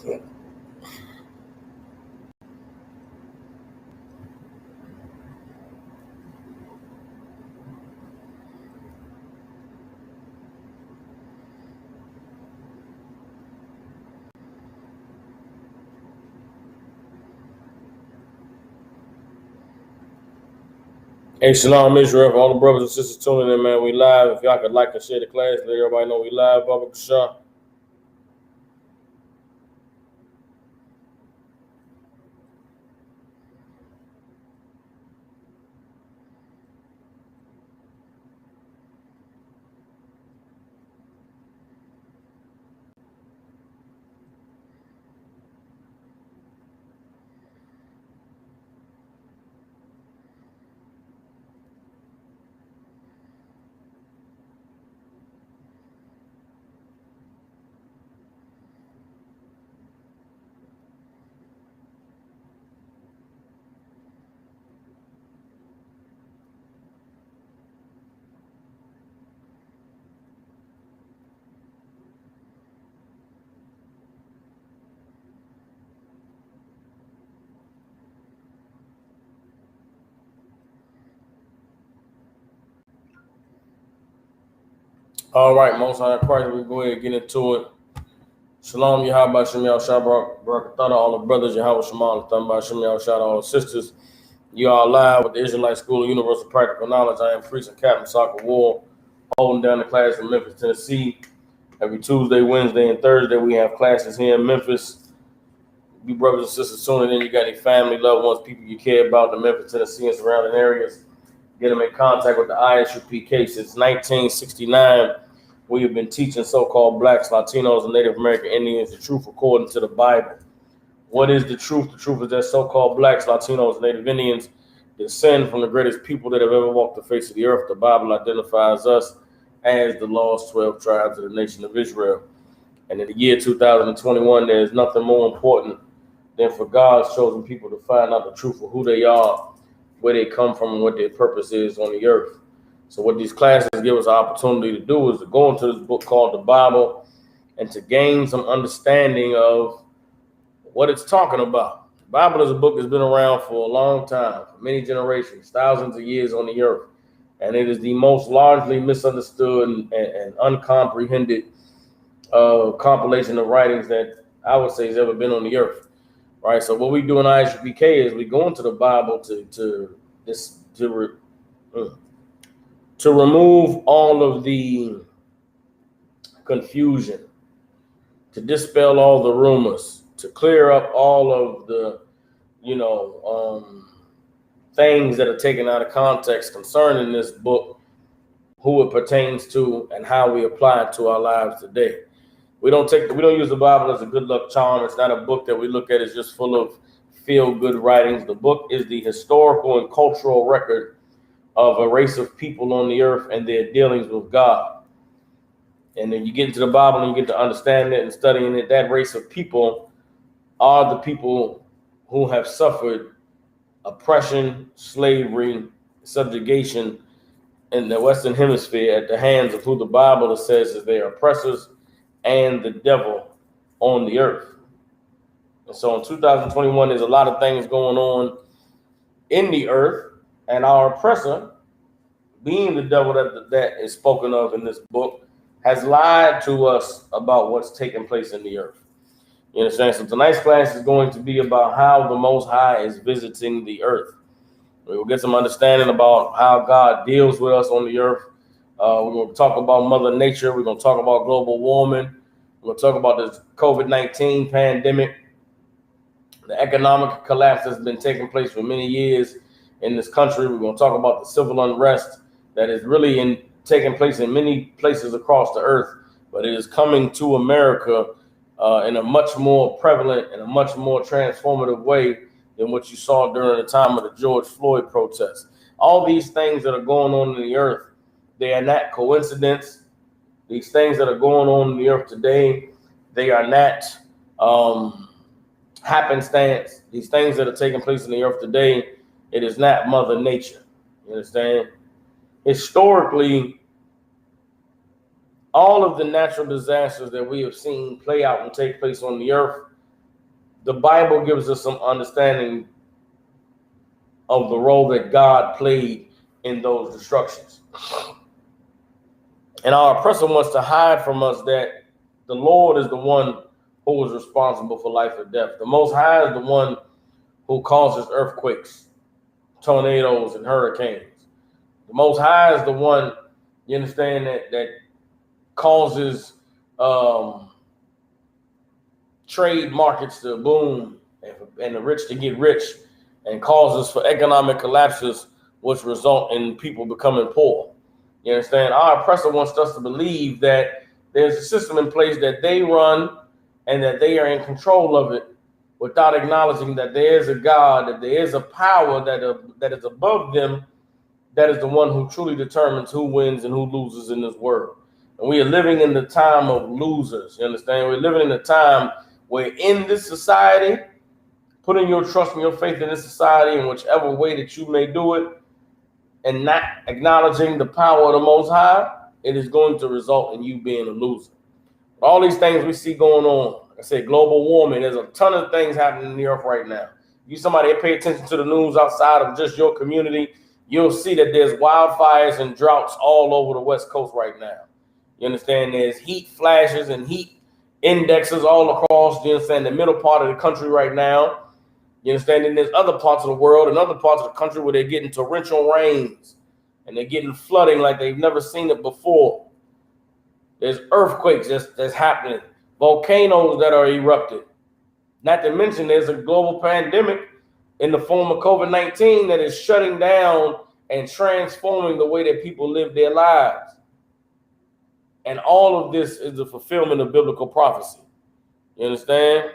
Hey, Shalom Israel, for all the brothers and sisters tuning in, man. We live. If y'all could like and share the class, let everybody know we live. Baba Kasha. All right, Most High Christ, we go ahead and get into it. Shalom, Yahweh, Shem Yahshua, Barakatah, all the brothers, Yahweh, Shema, Thamba, Shem Yahshua, all the sisters. You are live with the Israelite School of Universal Practical Knowledge. I am Priest and Captain Soccer Wall, holding down the class from Memphis, Tennessee. Every Tuesday, Wednesday, and Thursday, we have classes here in Memphis. You brothers and sisters tuning in, you got any family, loved ones, people you care about in Memphis, Tennessee, and surrounding areas, get them in contact with the ISUPK. Since 1969, we have been teaching so-called blacks, Latinos, and Native American Indians the truth according to the Bible. What is the truth? The truth is that so-called blacks, Latinos, and Native Indians descend from the greatest people that have ever walked the face of the earth. The Bible identifies us as the lost 12 tribes of the nation of Israel. And in the year 2021, there is nothing more important than for God's chosen people to find out the truth of who they are, where they come from, and what their purpose is on the earth. So what these classes give us an opportunity to do is to go into this book called the Bible and to gain some understanding of what it's talking about. The Bible is a book that's been around for a long time, for many generations, thousands of years on the earth. And it is the most largely misunderstood and uncomprehended compilation of writings that I would say has ever been on the earth. Right, so what we do in ISUPK is we go into the Bible to remove all of the confusion, to dispel all the rumors, to clear up all of the, things that are taken out of context concerning this book, who it pertains to, and how we apply it to our lives today. We don't use the Bible as a good luck charm. It's not a book that we look at as just full of feel-good writings. The book is the historical and cultural record of a race of people on the earth and their dealings with God. And then you get into the Bible and you get to understand it and studying it. That race of people are the people who have suffered oppression, slavery, subjugation in the Western Hemisphere at the hands of who the Bible says is their oppressors and the devil on the earth. And so in 2021, there's a lot of things going on in the earth, and our oppressor, being the devil that is spoken of in this book, has lied to us about what's taking place in the earth. You understand? So tonight's class is going to be about how the Most High is visiting the earth. We will get some understanding about how God deals with us on the earth. We're going to talk about Mother Nature. We're going to talk about global warming. We're going to talk about this COVID-19 pandemic, the economic collapse that's been taking place for many years in this country. We're going to talk about the civil unrest that is really taking place in many places across the earth, but it is coming to America in a much more prevalent and a much more transformative way than what you saw during the time of the George Floyd protests. All these things that are going on in the earth, they are not coincidence. These things that are going on in the earth today, they are not happenstance. These things that are taking place in the earth today, it is not Mother Nature. You understand? Historically, all of the natural disasters that we have seen play out and take place on the earth the Bible gives us some understanding of the role that God played in those destructions. And our oppressor wants to hide from us that the Lord is the one who is responsible for life or death. The Most High is the one who causes earthquakes, tornadoes, and hurricanes. The Most High is the one, you understand, that causes trade markets to boom and the rich to get rich, and causes for economic collapses, which result in people becoming poor. You understand? Our oppressor wants us to believe that there's a system in place that they run and that they are in control of it, without acknowledging that there is a God, that there is a power that is above them, that is the one who truly determines who wins and who loses in this world. And we are living in the time of losers. You understand? We're living in a time where in this society, putting your trust and your faith in this society in whichever way that you may do it, and not acknowledging the power of the Most High, it is going to result in you being a loser. All these things we see going on, like I said, global warming, there's a ton of things happening in the earth right now. You somebody that pay attention to the news outside of just your community, you'll see that there's wildfires and droughts all over the West Coast right now. You understand? There's heat flashes and heat indexes all across, you understand, the middle part of the country right now. You understand? And there's other parts of the world and other parts of the country where they're getting torrential rains and they're getting flooding like they've never seen it before. There's earthquakes that's happening, volcanoes that are erupting. Not to mention there's a global pandemic in the form of COVID-19 that is shutting down and transforming the way that people live their lives. And all of this is the fulfillment of biblical prophecy. You understand?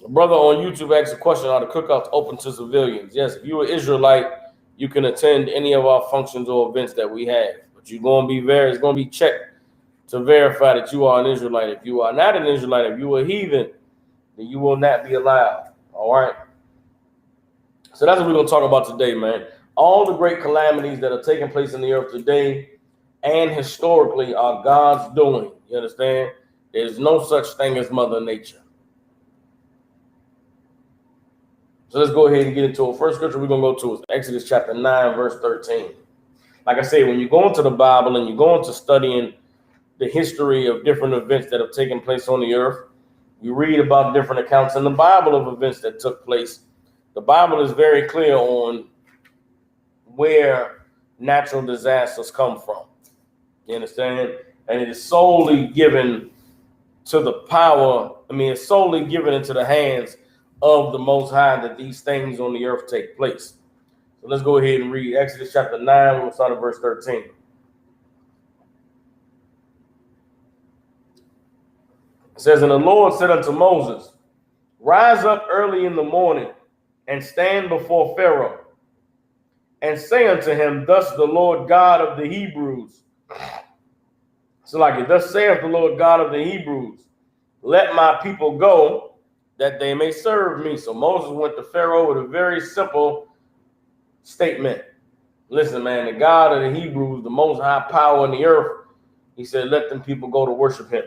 A brother on YouTube asked a question, are the cookouts open to civilians? Yes, if you're an Israelite, you can attend any of our functions or events that we have. But you're going to be it's going to be checked to verify that you are an Israelite. If you are not an Israelite, if you are a heathen, then you will not be allowed. All right? So that's what we're going to talk about today, man. All the great calamities that are taking place in the earth today and historically are God's doing. You understand? There's no such thing as Mother Nature. So let's go ahead and get into it. First scripture we're going to go to is Exodus chapter 9, verse 13. Like I say, when you go into the Bible and you go into studying the history of different events that have taken place on the earth, you read about different accounts in the Bible of events that took place. The Bible is very clear on where natural disasters come from. You understand? And it is solely given to the power, it's solely given into the hands of the Most High that these things on the earth take place. So let's go ahead and read Exodus chapter 9. We'll start at verse 13. It says, and the Lord said unto Moses, rise up early in the morning and stand before Pharaoh and say unto him, thus the Lord God of the Hebrews. So like it, thus saith the Lord God of the Hebrews, let my people go that they may serve me. So Moses went to Pharaoh with a very simple statement. Listen, man, the God of the Hebrews, the most high power in the earth, he said, let them people go to worship him.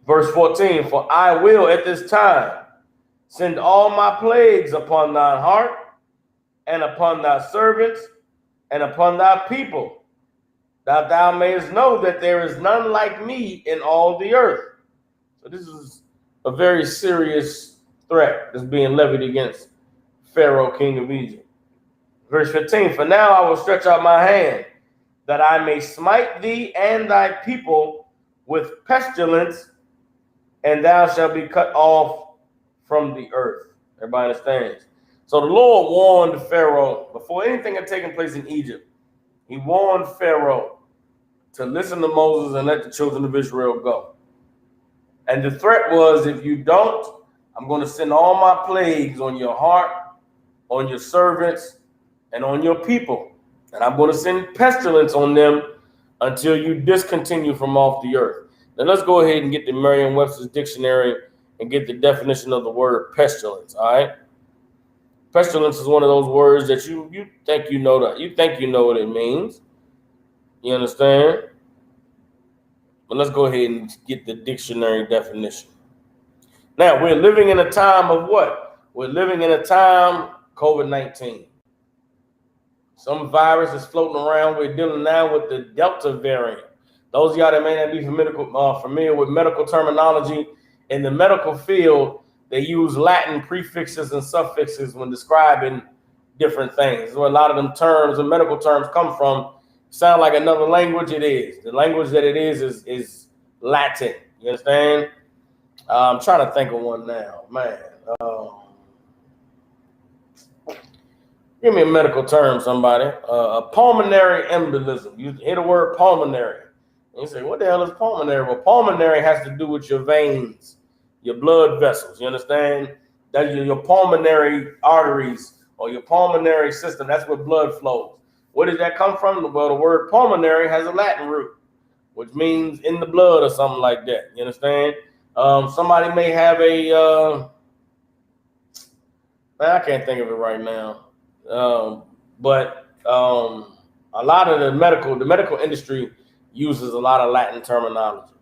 Verse 14, for I will at this time send all my plagues upon thine heart and upon thy servants and upon thy people, that thou mayest know that there is none like me in all the earth. So this is a very serious threat that's being levied against Pharaoh, king of Egypt. Verse 15, for now I will stretch out my hand, that I may smite thee and thy people with pestilence, and thou shalt be cut off from the earth. Everybody understands? So the Lord warned Pharaoh, before anything had taken place in Egypt, he warned Pharaoh to listen to Moses and let the children of Israel go. And the threat was, if you don't, I'm going to send all my plagues on your heart, on your servants, and on your people. And I'm going to send pestilence on them until you discontinue from off the earth. Now let's go ahead and get the Merriam-Webster's dictionary and get the definition of the word pestilence, all right? Pestilence is one of those words that you think you know what it means. You understand? But let's go ahead and get the dictionary definition. Now, we're living in a time of what? We're living in a time, COVID-19. Some virus is floating around. We're dealing now with the Delta variant. Those of y'all that may not be familiar with medical terminology, in the medical field, they use Latin prefixes and suffixes when describing different things. So a lot of them terms, the medical terms, come from, sound like another language. It is. The language that it is Latin. You understand? I'm trying to think of one now, man. Give me a medical term, somebody. A pulmonary embolism. You hear the word pulmonary. And you say, what the hell is pulmonary? Well, pulmonary has to do with your veins, your blood vessels. You understand? That's your pulmonary arteries or your pulmonary system. That's where blood flows. Where does that come from? Well, the word pulmonary has a Latin root, which means in the blood or something like that. You understand? Somebody may have a, I can't think of it right now. But a lot of the medical industry uses a lot of Latin terminology.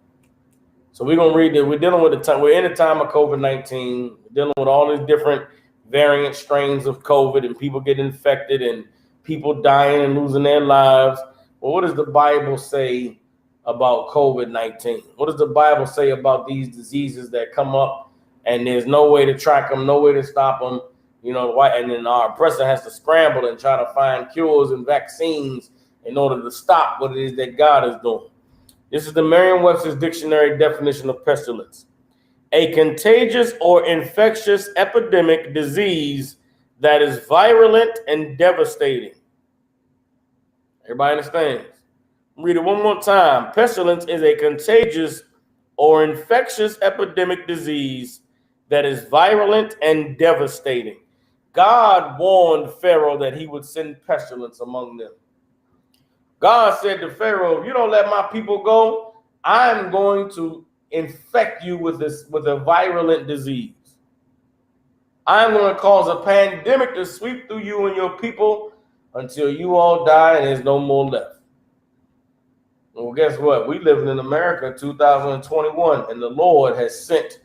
So we're gonna read that. We're dealing with the time. We're in the time of COVID-19. We're dealing with all these different variant strains of COVID, and people getting infected, and people dying and losing their lives. Well, what does the Bible say about COVID-19? What does the Bible say about these diseases that come up, and there's no way to track them, no way to stop them? You know, and then our oppressor has to scramble and try to find cures and vaccines in order to stop what it is that God is doing. This is the Merriam-Webster's dictionary definition of pestilence: a contagious or infectious epidemic disease that is virulent and devastating. Everybody understands? Read it one more time. Pestilence is a contagious or infectious epidemic disease that is virulent and devastating. God warned Pharaoh that he would send pestilence among them. God said to Pharaoh, if you don't let my people go, I'm going to infect you with a virulent disease. I'm going to cause a pandemic to sweep through you and your people until you all die and there's no more left. Well, guess what? We live in America 2021, and the Lord has sent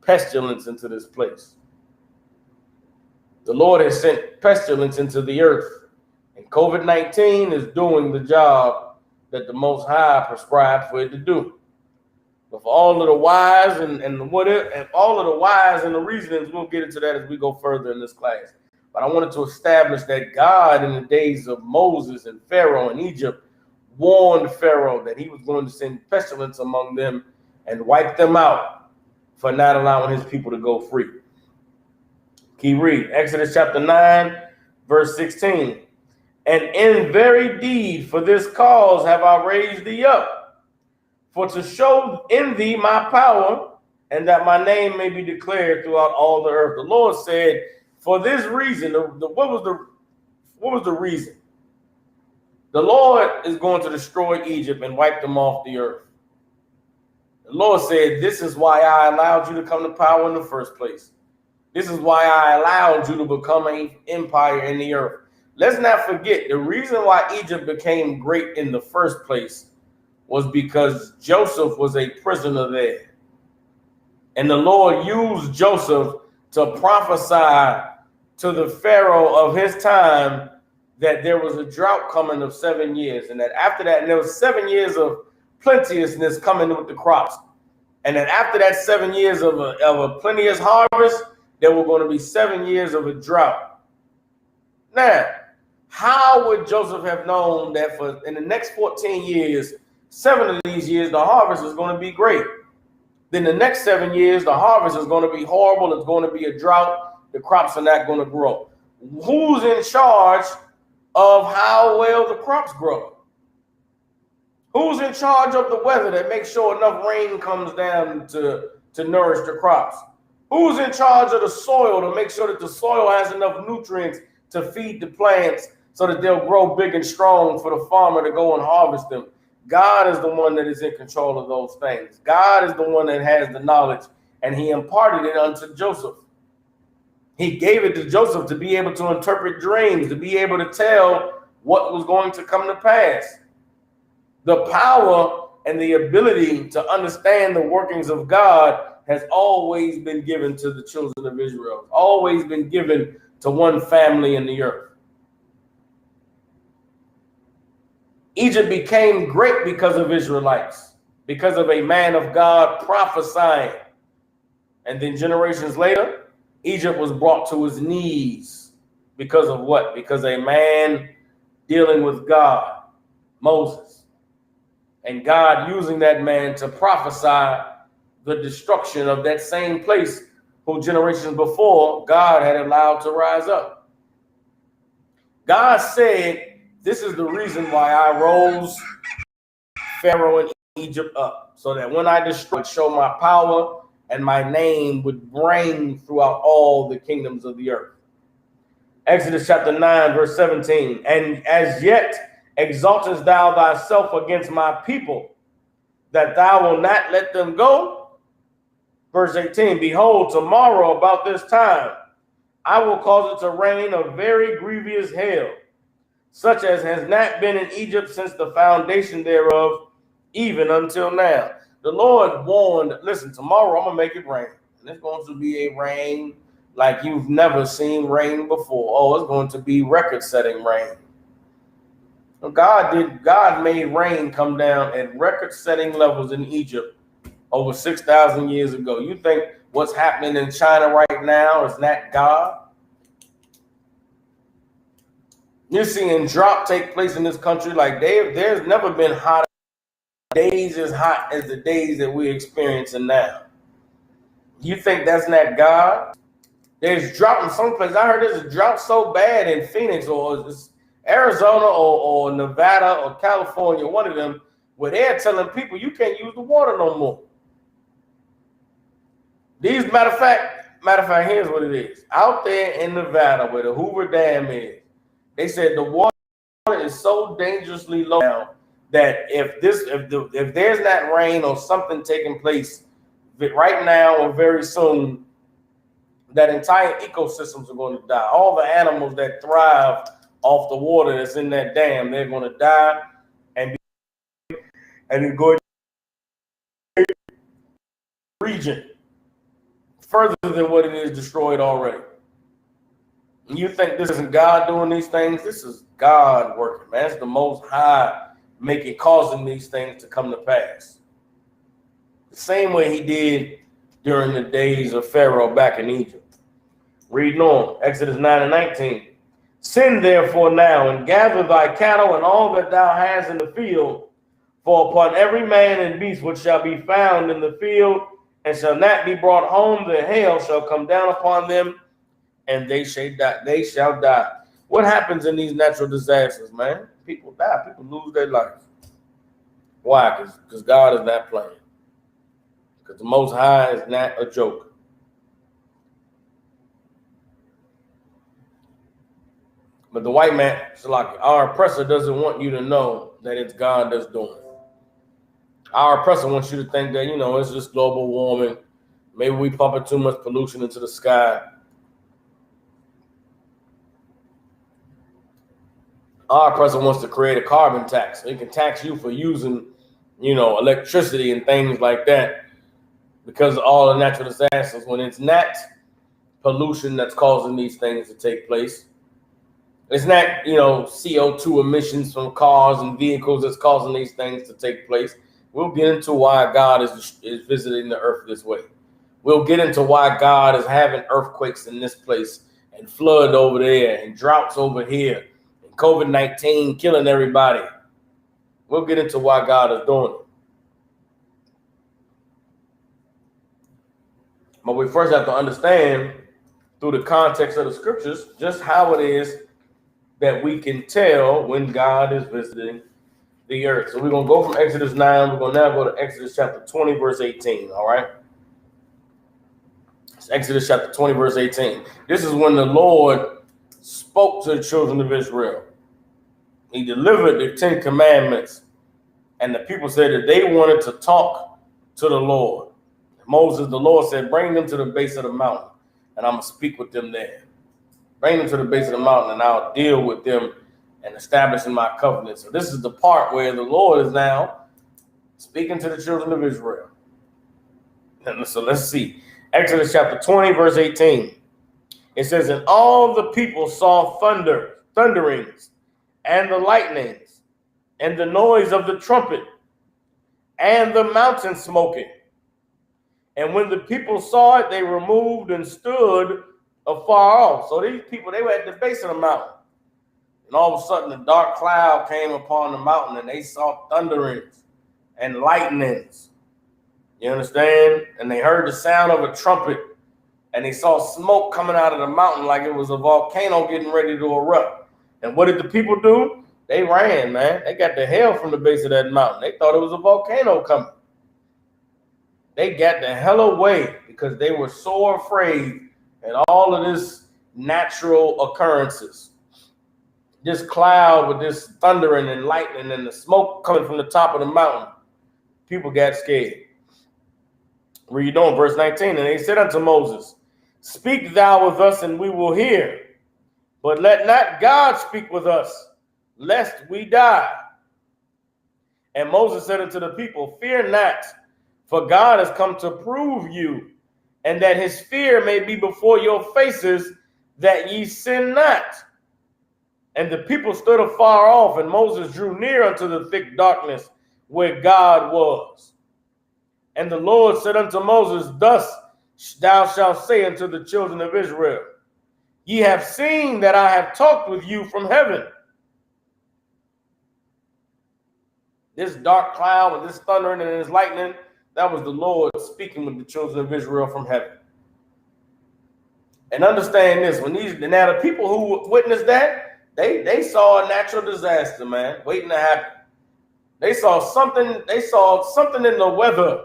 pestilence into this place. The Lord has sent pestilence into the earth, and COVID-19 is doing the job that the Most High prescribed for it to do. But for all of the whys and all of the whys and the reasons, we'll get into that as we go further in this class. But I wanted to establish that God, in the days of Moses and Pharaoh in Egypt, warned Pharaoh that he was going to send pestilence among them and wipe them out for not allowing his people to go free. Keep reading. Exodus chapter 9, verse 16. And in very deed for this cause have I raised thee up, for to show in thee my power, and that my name may be declared throughout all the earth. The Lord said, for this reason, what was the reason? The Lord is going to destroy Egypt and wipe them off the earth. The Lord said, this is why I allowed you to come to power in the first place. This is why I allowed you to become an empire in the earth. Let's not forget, the reason why Egypt became great in the first place was because Joseph was a prisoner there. And the Lord used Joseph to prophesy to the Pharaoh of his time that there was a drought coming of 7 years. And that after that, and there was 7 years of plenteousness coming with the crops. And then after that 7 years of a plenteous harvest, there were going to be 7 years of a drought. Now, how would Joseph have known that for in the next 14 years, 7 of these years, the harvest is going to be great? Then the next 7 years, the harvest is going to be horrible. It's going to be a drought. The crops are not going to grow. Who's in charge of how well the crops grow? Who's in charge of the weather that makes sure enough rain comes down to nourish the crops? Who's in charge of the soil to make sure that the soil has enough nutrients to feed the plants so that they'll grow big and strong for the farmer to go and harvest them? God is the one that is in control of those things. God is the one that has the knowledge, and he imparted it unto Joseph. He gave it to Joseph to be able to interpret dreams, to be able to tell what was going to come to pass. The power and the ability to understand the workings of God has always been given to the children of Israel, always been given to one family in the earth. Egypt became great because of Israelites, because of a man of God prophesying. And then generations later, Egypt was brought to his knees because of what? Because a man dealing with God, Moses, and God using that man to prophesy the destruction of that same place who generations before God had allowed to rise up. God said, this is the reason why I rose Pharaoh in Egypt up, so that when I destroyed, show my power and my name would reign throughout all the kingdoms of the earth. Exodus chapter 9, verse 17. And as yet exaltest thou thyself against my people, that thou wilt not let them go. Verse 18. Behold, tomorrow about this time, I will cause it to rain a very grievous hail, such as has not been in Egypt since the foundation thereof, even until now. The Lord warned, listen, tomorrow I'm going to make it rain. And it's going to be a rain like you've never seen rain before. Oh, it's going to be record-setting rain. God made rain come down at record-setting levels in Egypt over 6,000 years ago. You think what's happening in China right now is not God? You're seeing drought take place in this country like there's never been hotter days as hot as the days that we're experiencing now. You think that's not God? There's drought in some places. I heard there's a drought so bad in Phoenix or Arizona or Nevada or California, one of them, where they're telling people you can't use the water no more. Matter of fact, here's what it is. Out there in Nevada where the Hoover Dam is, they said the water is so dangerously low now that if there's not rain or something taking place right now or very soon, that entire ecosystems are going to die. All the animals that thrive off the water that's in that dam, they're going to die and it's going to region further than what it is destroyed already. You think this isn't God doing these things? This is God working, man. It's the Most High causing these things to come to pass. The same way he did during the days of Pharaoh back in Egypt. Reading on, Exodus 9 and 19. Send therefore now and gather thy cattle and all that thou hast in the field, for upon every man and beast which shall be found in the field and shall not be brought home, the hail shall come down upon them, and they shall die. What happens in these natural disasters, man? People die. People lose their life. Why? Because God is not playing. Because the Most High is not a joke. But the white man, our oppressor doesn't want you to know that it's God that's doing it. Our oppressor wants you to think that, it's just global warming. Maybe we pumping too much pollution into the sky. Our president wants to create a carbon tax. They can tax you for using, electricity and things like that because of all the natural disasters, when it's not pollution that's causing these things to take place. It's not, CO2 emissions from cars and vehicles that's causing these things to take place. We'll get into why God is visiting the earth this way. We'll get into why God is having earthquakes in this place and flood over there and droughts over here. COVID-19 killing everybody. We'll get into why God is doing it. But we first have to understand through the context of the scriptures just how it is that we can tell when God is visiting the earth. So we're going to go from Exodus 9. We're going to now go to Exodus chapter 20, verse 18. All right. It's Exodus chapter 20, verse 18. This is when the Lord spoke to the children of Israel. He delivered the 10 commandments, and the people said that they wanted to talk to the Lord. Moses, the Lord said, bring them to the base of the mountain, and I'm going to speak with them there. Bring them to the base of the mountain, and I'll deal with them and establishing my covenant. So this is the part where the Lord is now speaking to the children of Israel. And so let's see. Exodus chapter 20, verse 18. It says, and all the people saw thunderings, and the lightnings, and the noise of the trumpet, and the mountain smoking. And when the people saw it, they removed and stood afar off. So these people, they were at the base of the mountain. And all of a sudden, a dark cloud came upon the mountain, and they saw thunderings and lightnings. You understand? And they heard the sound of a trumpet, and they saw smoke coming out of the mountain like it was a volcano getting ready to erupt. And what did the people do? They ran, man. They got the hell from the base of that mountain. They thought it was a volcano coming. They got the hell away because they were so afraid at all of this natural occurrences. This cloud with this thundering and lightning and the smoke coming from the top of the mountain. People got scared. Read on, verse 19. And they said unto Moses, speak thou with us, and we will hear. But let not God speak with us, lest we die. And Moses said unto the people, fear not, for God has come to prove you, and that his fear may be before your faces, that ye sin not. And the people stood afar off, and Moses drew near unto the thick darkness where God was. And the Lord said unto Moses, thus thou shalt say unto the children of Israel, ye have seen that I have talked with you from heaven. This dark cloud with this thundering and this lightning, that was the Lord speaking with the children of Israel from heaven. And understand this, now the people who witnessed that, they saw a natural disaster, man, waiting to happen. They saw something in the weather,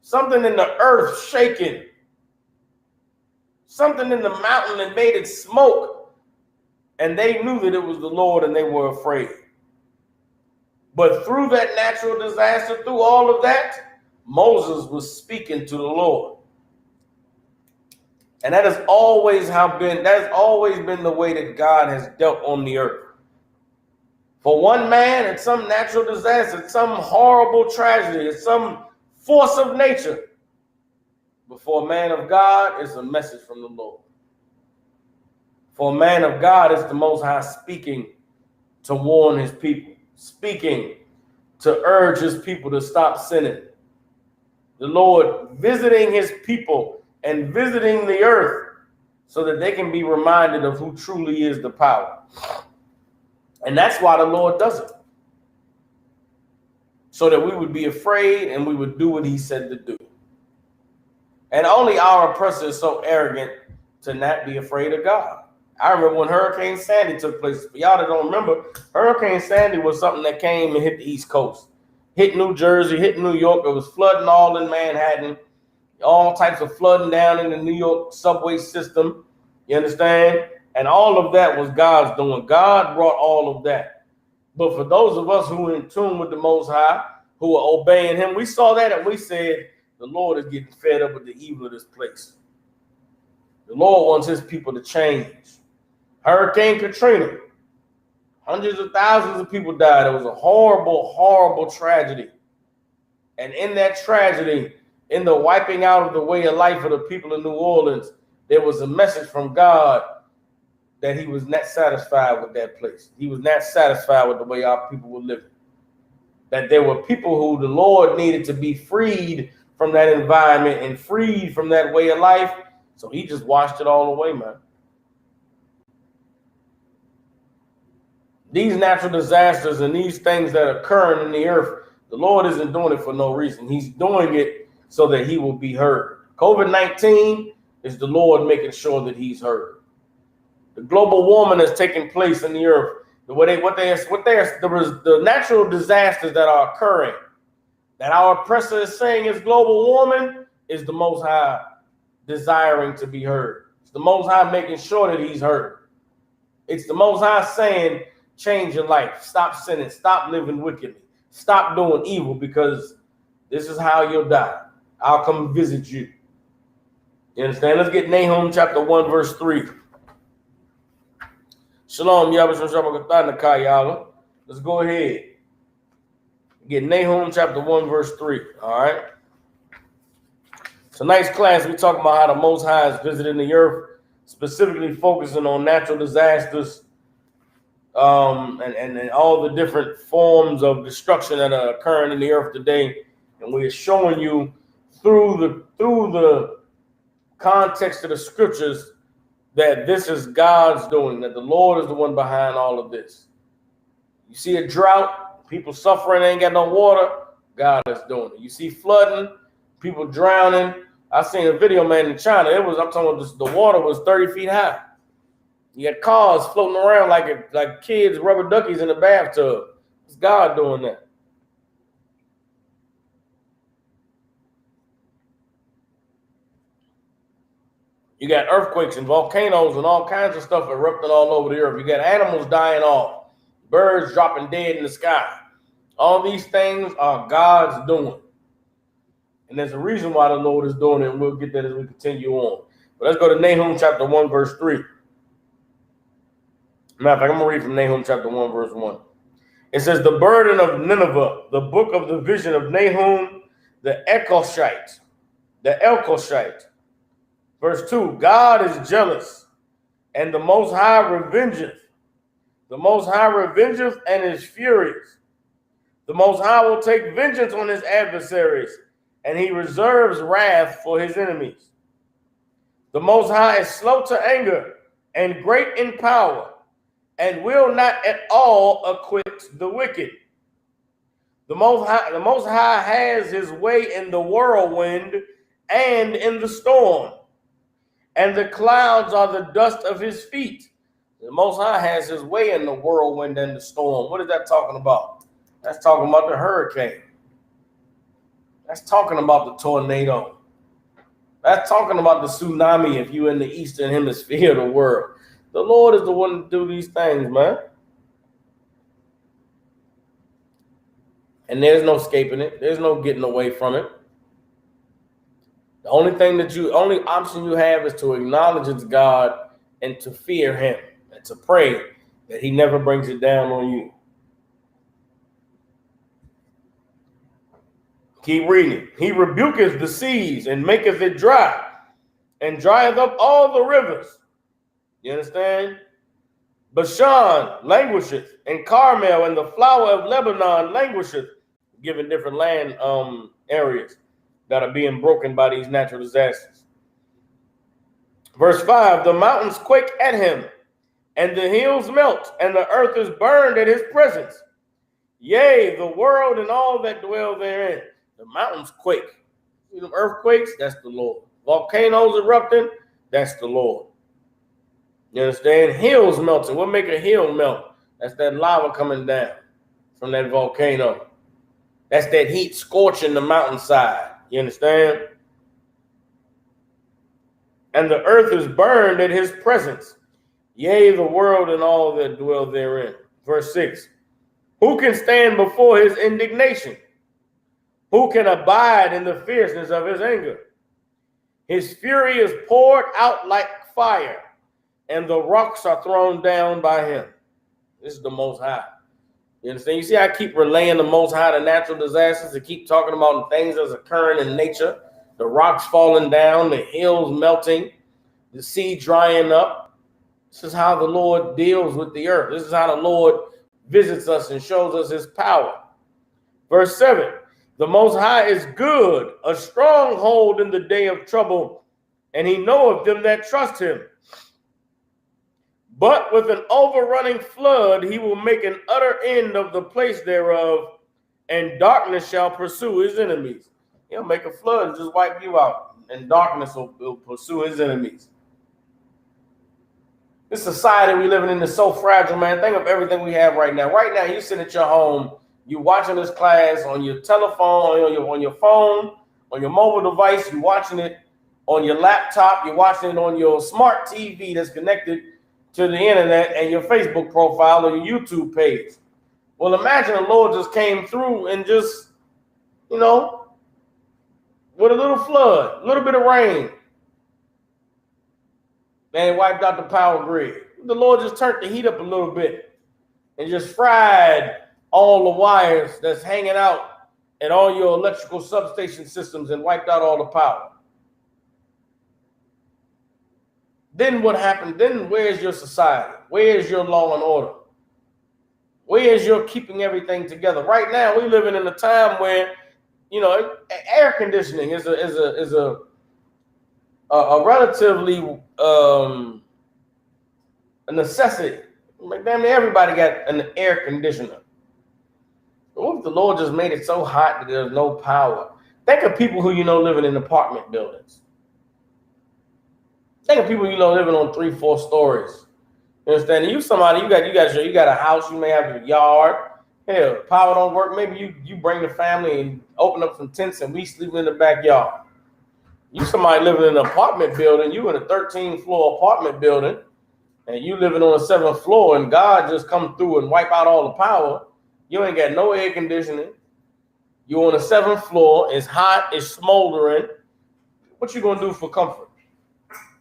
something in the earth shaking, something in the mountain that made it smoke. And they knew that it was the Lord, and they were afraid. But through that natural disaster, through all of that, Moses was speaking to the Lord. And that has always been the way that God has dealt on the earth. For one man, it's some natural disaster, it's some horrible tragedy, it's some force of nature. But for a man of God, it's a message from the Lord. For a man of God, it's the Most High speaking to warn his people, speaking to urge his people to stop sinning. The Lord visiting his people and visiting the earth so that they can be reminded of who truly is the power. And that's why the Lord does it. So that we would be afraid and we would do what he said to do. And only our oppressor is so arrogant to not be afraid of God. I remember when Hurricane Sandy took place. For y'all that don't remember, Hurricane Sandy was something that came and hit the East Coast. Hit New Jersey, hit New York. It was flooding all in Manhattan. All types of flooding down in the New York subway system. You understand? And all of that was God's doing. God brought all of that. But for those of us who are in tune with the Most High, who are obeying him, we saw that and we said, the Lord is getting fed up with the evil of this place. The Lord wants his people to change. Hurricane Katrina. Hundreds of thousands of people died. It was a horrible, horrible tragedy. And in that tragedy, in the wiping out of the way of life of the people of New Orleans, there was a message from God that he was not satisfied with that place. He was not satisfied with the way our people were living. That there were people who the Lord needed to be freed from that environment and freed from that way of life. So he just washed it all away, man. These natural disasters and these things that are occurring in the earth, the Lord isn't doing it for no reason. He's doing it so that he will be heard. COVID-19 is the Lord making sure that he's heard. The global warming that's taking place in the earth, the natural disasters that are occurring, that our oppressor is saying is global warming, is the Most High desiring to be heard. It's the Most High making sure that he's heard. It's the Most High saying, change your life, stop sinning, stop living wickedly, stop doing evil, because this is how you'll die. I'll come visit you. You understand? Let's get Nahum chapter 1, verse 3. Shalom, Yahweh. Let's go ahead. Get Nahum chapter 1, verse 3. All right. Tonight's class, we talk about how the Most High is visiting the earth, specifically focusing on natural disasters, and all the different forms of destruction that are occurring in the earth today. And we're showing you through the context of the scriptures that this is God's doing, that the Lord is the one behind all of this. You see a drought, people suffering, ain't got no water, God is doing it. You see flooding, people drowning. I seen a video, man, in China. I'm talking about this, the water was 30 feet high. You had cars floating around like kids, rubber duckies in a bathtub. It's God doing that. You got earthquakes and volcanoes and all kinds of stuff erupting all over the earth. You got animals dying off, birds dropping dead in the sky. All these things are God's doing. And there's a reason why the Lord is doing it, and we'll get that as we continue on. But let's go to Nahum chapter 1, verse 3. Matter of fact, I'm going to read from Nahum chapter 1, verse 1. It says, the burden of Nineveh, the book of the vision of Nahum, the Elkoshite. Verse 2, God is jealous, and the Most High revengeth. The Most High revengeth and is furious. The Most High will take vengeance on his adversaries, and he reserves wrath for his enemies. The Most High is slow to anger and great in power, and will not at all acquit the wicked. The Most High has his way in the whirlwind and in the storm, and the clouds are the dust of his feet. The Most High has his way in the whirlwind and the storm. What is that talking about? That's talking about the hurricane. That's talking about the tornado. That's talking about the tsunami if you're in the eastern hemisphere of the world. The Lord is the one to do these things, man. And there's no escaping it. There's no getting away from it. The only option you have is to acknowledge it's God and to fear him and to pray that he never brings it down on you. Keep reading. He rebuketh the seas and maketh it dry, and drieth up all the rivers. You understand? Bashan languisheth, and Carmel and the flower of Lebanon languisheth, given different land areas that are being broken by these natural disasters. Verse 5, the mountains quake at him, and the hills melt, and the earth is burned at his presence. Yea, the world and all that dwell therein. The mountains quake. See them earthquakes? That's the Lord. Volcanoes erupting? That's the Lord. You understand? Hills melting. What make a hill melt? That's that lava coming down from that volcano. That's that heat scorching the mountainside. You understand? And the earth is burned at his presence. Yea, the world and all that dwell therein. Verse 6. Who can stand before his indignation? Who can abide in the fierceness of his anger? His fury is poured out like fire, and the rocks are thrown down by him. This is the Most High. You understand? You see, I keep relaying the Most High to natural disasters. I keep talking about things that's occurring in nature. The rocks falling down, the hills melting, the sea drying up. This is how the Lord deals with the earth. This is how the Lord visits us and shows us his power. Verse 7. The Most High is good, a stronghold in the day of trouble, and he knoweth them that trust him. But with an overrunning flood, he will make an utter end of the place thereof, and darkness shall pursue his enemies. He'll make a flood and just wipe you out, and darkness will pursue his enemies. This society we living in is so fragile, man. Think of everything we have right now. Right now, you sit at your home, you watching this class on your telephone, on your phone, on your mobile device. You watching it on your laptop. You're watching it on your smart TV that's connected to the internet and your Facebook profile or your YouTube page. Well, imagine the Lord just came through and just, with a little flood, a little bit of rain, and wiped out the power grid. The Lord just turned the heat up a little bit and just fried all the wires that's hanging out at all your electrical substation systems and wiped out all the power. then what happened? Then where's your society? Where's your law and order? Where is your keeping everything together? Right now, we're living in a time where, you know, air conditioning is a relatively a necessity. Like, damn near everybody got an air conditioner. But what if the Lord just made it so hot that there's no power? Think of people who you know living in apartment buildings. Think of people you know living on 3-4 stories. You understand? You somebody, you got a house, you may have a yard. Hell, power don't work. Maybe you bring the family and open up some tents and we sleep in the backyard. You somebody living in an apartment building, you in a 13-floor apartment building, and you living on the 7th floor, and God just come through and wipe out all the power. You ain't got no air conditioning. You on the 7th floor, it's hot, it's smoldering. What you gonna do for comfort?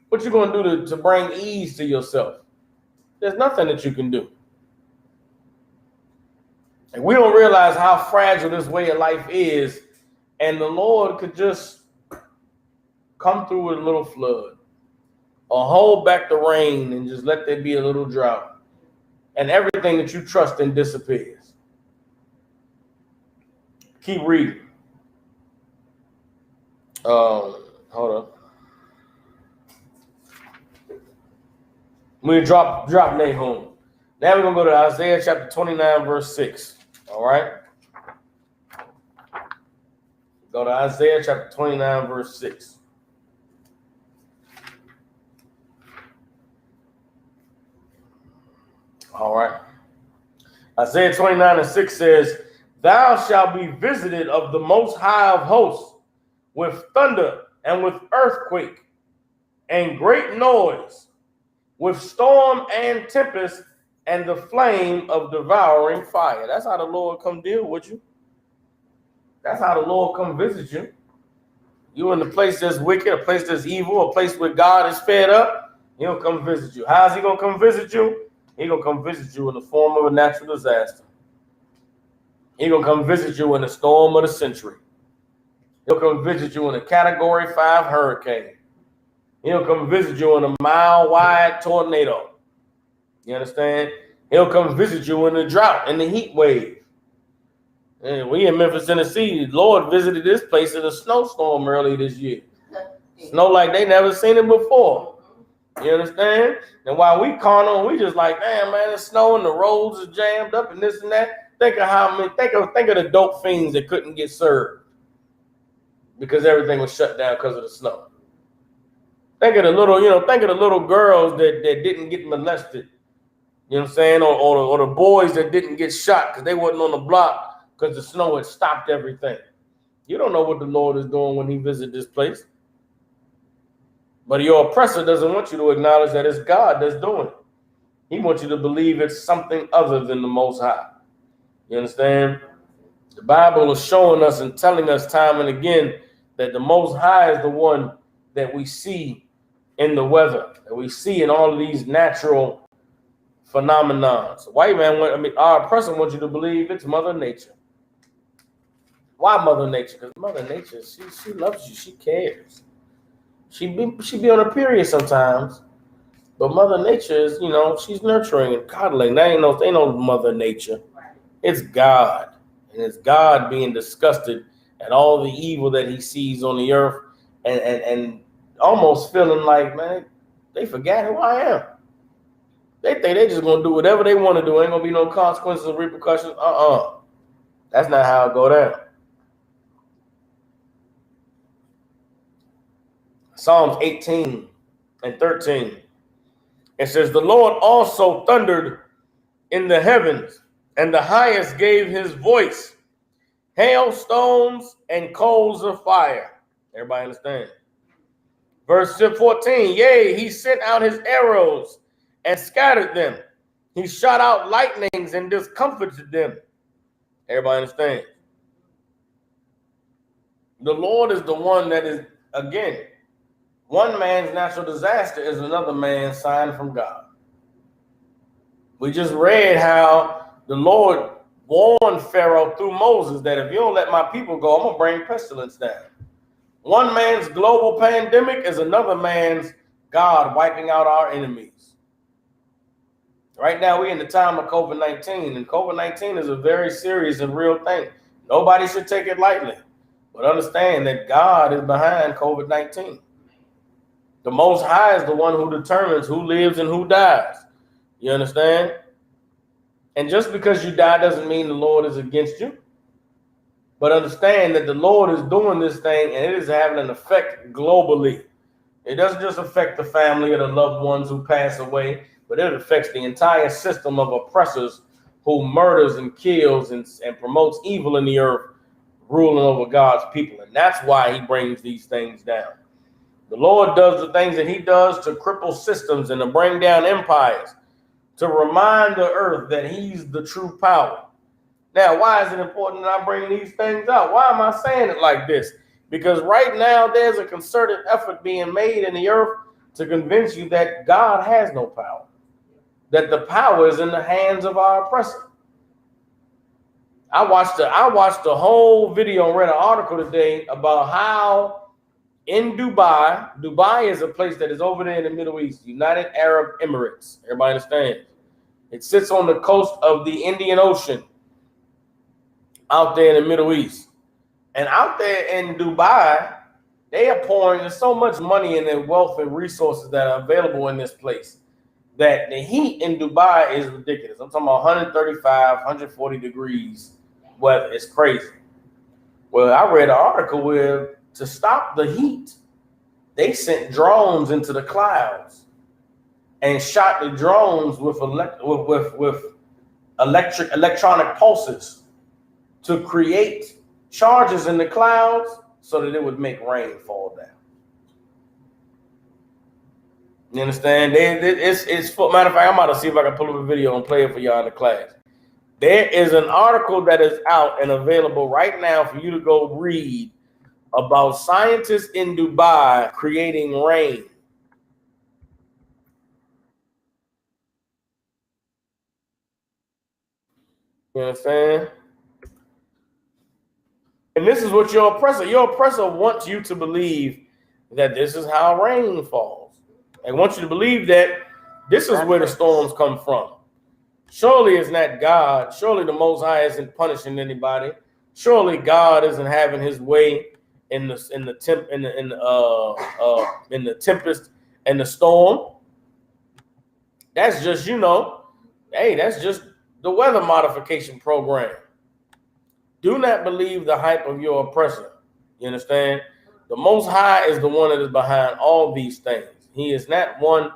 What you gonna do to bring ease to yourself? There's nothing that you can do. And we don't realize how fragile this way of life is, and the Lord could just come through with a little flood or hold back the rain and just let there be a little drought, and everything that you trust in disappears. Keep reading. Hold on. We drop Nahum. Now we're going to go to Isaiah chapter 29, verse 6. All right? Go to Isaiah chapter 29, verse 6. All right. Isaiah 29 and 6 says, "Thou shalt be visited of the Most High of hosts with thunder and with earthquake and great noise, with storm and tempest and the flame of devouring fire." That's how the Lord come deal with you. That's how the Lord come visit you. You in the place that's wicked, a place that's evil, a place where God is fed up, he'll come visit you. How's he going to come visit you? He's going to come visit you in the form of a natural disaster. He's going to come visit you in the storm of the century. He'll come visit you in a Category 5 hurricane. He'll come visit you in a mile-wide tornado. You understand? He'll come visit you in the drought, in the heat wave. And we in Memphis, Tennessee, the Lord visited this place in a snowstorm early this year. Snow like they never seen it before. You understand? And while we carnal, we just like, damn, man, it's snowing, the roads are jammed up and this and that. Think of the dope fiends that couldn't get served because everything was shut down because of the snow. Think of the little girls that didn't get molested. You know what I'm saying? Or the boys that didn't get shot because they wasn't on the block because the snow had stopped everything. You don't know what the Lord is doing when he visits this place. But your oppressor doesn't want you to acknowledge that it's God that's doing it. He wants you to believe it's something other than the Most High. You understand? The Bible is showing us and telling us time and again that the Most High is the one that we see in the weather, that we see in all of these natural phenomena. So white man, our oppressor wants you to believe it's Mother Nature. Why Mother Nature? Because Mother Nature, she loves you, she cares. She be on her period sometimes, but Mother Nature is, she's nurturing and coddling. That ain't no Mother Nature. It's God, and it's God being disgusted at all the evil that he sees on the earth, and almost feeling like, man, they forgot who I am. They think they just gonna do whatever they want to do. Ain't gonna be no consequences or repercussions. That's not how it go down. Psalms 18 and 13. It says, "The Lord also thundered in the heavens, and the highest gave his voice, hailstones and coals of fire." Everybody understand? Verse 14, "Yea, he sent out his arrows and scattered them. He shot out lightnings and discomfited them." Everybody understand? The Lord is the one that is, again, one man's natural disaster is another man's sign from God. We just read how the Lord warned Pharaoh through Moses that if you don't let my people go, I'm going to bring pestilence down. One man's global pandemic is another man's God wiping out our enemies. Right now, we're in the time of COVID-19, and COVID-19 is a very serious and real thing. Nobody should take it lightly, but understand that God is behind COVID-19. The Most High is the one who determines who lives and who dies. You understand? And just because you die doesn't mean the Lord is against you. But understand that the Lord is doing this thing, and it is having an effect globally. It doesn't just affect the family or the loved ones who pass away, but it affects the entire system of oppressors who murders and kills and promotes evil in the earth, ruling over God's people. And that's why he brings these things down. The Lord does the things that he does to cripple systems and to bring down empires, to remind the earth that he's the true power. Now, why is it important that I bring these things out? Why am I saying it like this? Because right now there's a concerted effort being made in the earth to convince you that God has no power, that the power is in the hands of our oppressor. I watched a whole video and read an article today about how in Dubai is a place that is over there in the Middle East, United Arab Emirates. Everybody understands? It sits on the coast of the Indian Ocean out there in the Middle East. And out there in Dubai, they are pouring so much money and their wealth and resources that are available in this place that the heat in Dubai is ridiculous. I'm talking about 135, 140 degrees weather. It's crazy. Well, I read an article where to stop the heat, they sent drones into the clouds and shot the drones with electronic pulses to create charges in the clouds so that it would make rain fall down. You understand? It's matter of fact, I'm about to see if I can pull up a video and play it for y'all in the class. There is an article that is out and available right now for you to go read about scientists in Dubai creating rain. You understand? And this is what your oppressor wants you to believe that this is how rain falls. They want you to believe that this is where the storms come from. Surely it's not God. Surely the Most High isn't punishing anybody. Surely God isn't having his way in the tempest and the storm. That's just, that's just the weather modification program. Do not believe the hype of your oppressor. You understand? The Most High is the one that is behind all these things. He is not one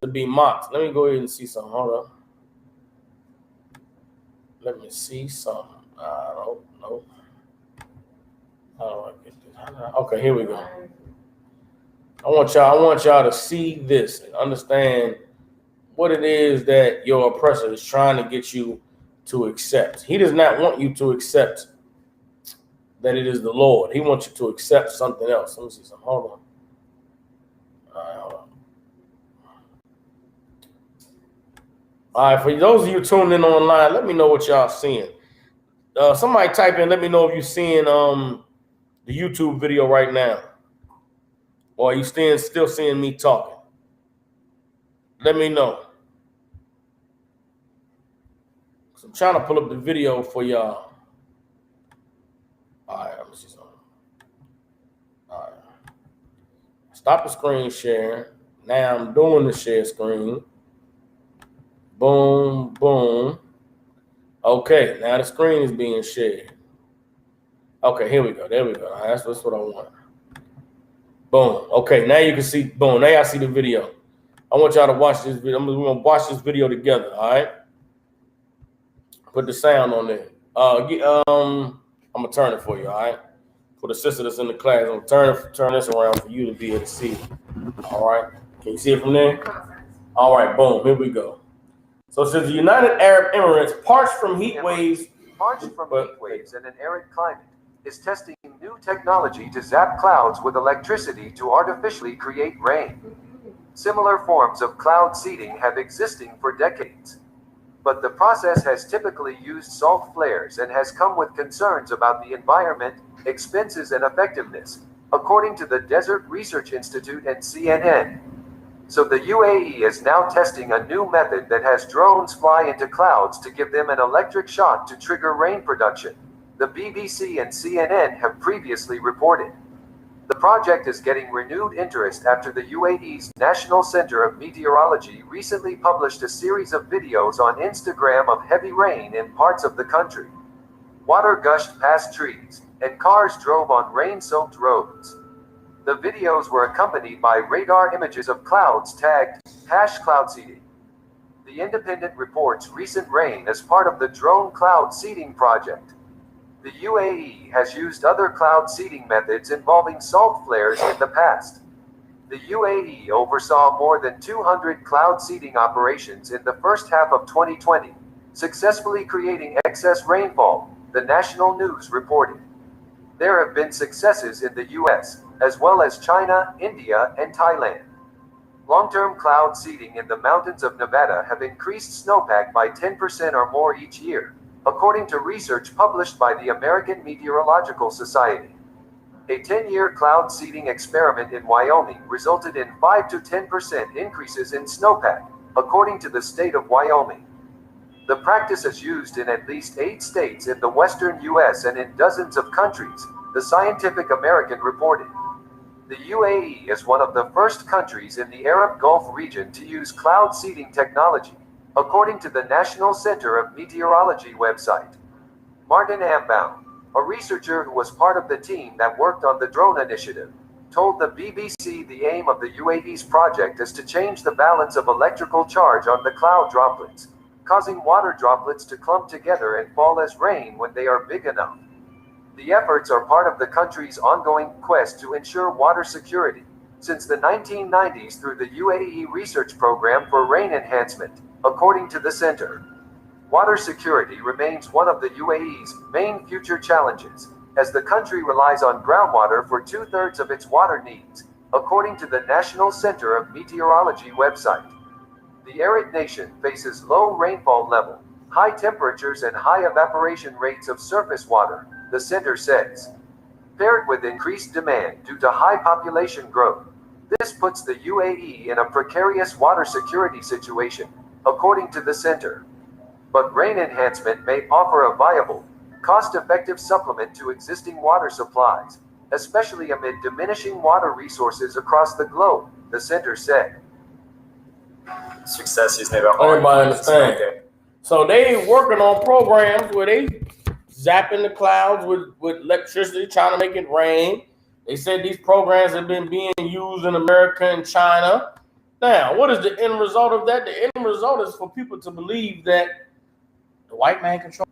to be mocked. Let me go ahead and see something. Hold on. Let me see something. I don't know. How do I get this? Okay, here we go. I want y'all to see this and understand what it is that your oppressor is trying to get you to accept. He does not want you to accept that it is the Lord. He wants you to accept something else. Let me see something. Hold on. All right, for those of you tuning in online, let me know what y'all seeing. Somebody type in, let me know if you're seeing the YouTube video right now. Or are you still seeing me talking? Let me know. So I'm trying to pull up the video for y'all. All right, let me see something. All right. Stop the screen share. Now I'm doing the share screen. Boom, boom. Okay, now the screen is being shared. Okay, here we go. There we go. All right, that's what I want. Boom. Okay, now you can see. Boom. Now y'all see the video. I want y'all to watch this video. We're gonna watch this video together. All right. Put the sound on there. I'm gonna turn it for you. All right. For the sister that's in the class, I'm gonna turn this around for you to be able to see it. All right. Can you see it from there? All right. Boom. Here we go. So it says the United Arab Emirates, parched from heat waves and an arid climate, is testing new technology to zap clouds with electricity to artificially create rain. Similar forms of cloud seeding have existed for decades. But the process has typically used salt flares and has come with concerns about the environment, expenses, and effectiveness, according to the Desert Research Institute and CNN. So the UAE is now testing a new method that has drones fly into clouds to give them an electric shock to trigger rain production, the BBC and CNN have previously reported. The project is getting renewed interest after the UAE's National Center of Meteorology recently published a series of videos on Instagram of heavy rain in parts of the country. Water gushed past trees, and cars drove on rain-soaked roads. The videos were accompanied by radar images of clouds tagged #cloud seeding. The Independent reports recent rain as part of the drone cloud seeding project. The UAE has used other cloud seeding methods involving salt flares in the past. The UAE oversaw more than 200 cloud seeding operations in the first half of 2020, successfully creating excess rainfall, the national news reported. There have been successes in the US, as well as China, India, and Thailand. Long-term cloud seeding in the mountains of Nevada have increased snowpack by 10% or more each year, according to research published by the American Meteorological Society. A 10-year cloud seeding experiment in Wyoming resulted in 5 to 10% increases in snowpack, according to the state of Wyoming. The practice is used in at least 8 states in the western U.S. and in dozens of countries, the Scientific American reported. The UAE is one of the first countries in the Arab Gulf region to use cloud seeding technology, according to the National Center of Meteorology website. Martin Ambaum, a researcher who was part of the team that worked on the drone initiative, told the BBC the aim of the UAE's project is to change the balance of electrical charge on the cloud droplets, causing water droplets to clump together and fall as rain when they are big enough. The efforts are part of the country's ongoing quest to ensure water security, since the 1990s through the UAE Research Program for Rain Enhancement, according to the center. Water security remains one of the UAE's main future challenges, as the country relies on groundwater for 2/3 of its water needs, according to the National Center of Meteorology website. The arid nation faces low rainfall level, high temperatures and high evaporation rates of surface water, the center says. Paired with increased demand due to high population growth, this puts the UAE in a precarious water security situation, according to the center. But rain enhancement may offer a viable, cost-effective supplement to existing water supplies, especially amid diminishing water resources across the globe, the center said. Success is never hard. Everybody understand. So they working on programs where they zapping the clouds with electricity, trying to make it rain. They said these programs have been being used in America and China. Now, what is the end result of that? The end result is for people to believe that the white man controls.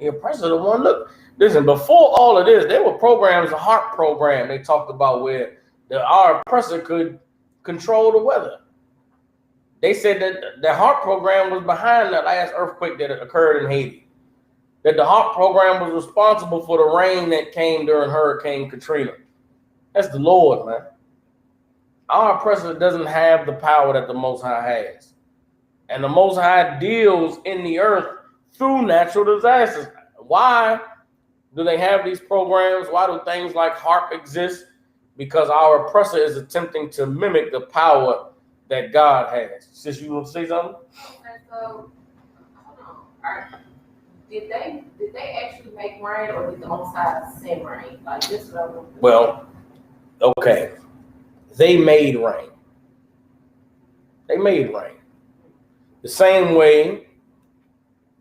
The oppressor, the one. Look, listen, before all of this, there were programs, the HARP program they talked about where our oppressor could control the weather. They said that the HARP program was behind the last earthquake that occurred in Haiti. That the HARP program was responsible for the rain that came during Hurricane Katrina. That's the Lord, man. Our oppressor doesn't have the power that the Most High has. And the Most High deals in the earth through natural disasters. Why do they have these programs? Why do things like HARP exist? Because our oppressor is attempting to mimic the power that God has. Sis, you want to say something? Okay, so hold on. Did they actually make rain, or did the Most High send rain? Like this is what I want to Well, okay. They made rain. They made rain. The same way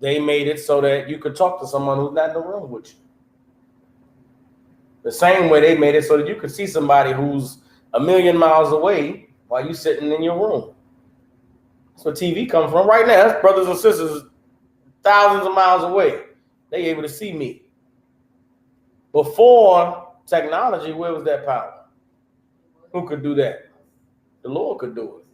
they made it so that you could talk to someone who's not in the room with you. The same way they made it so that you could see somebody who's a million miles away while you're sitting in your room. That's where TV comes from right now. That's brothers and sisters thousands of miles away. They able to see me. Before technology, where was that power? Who could do that? The Lord could do it.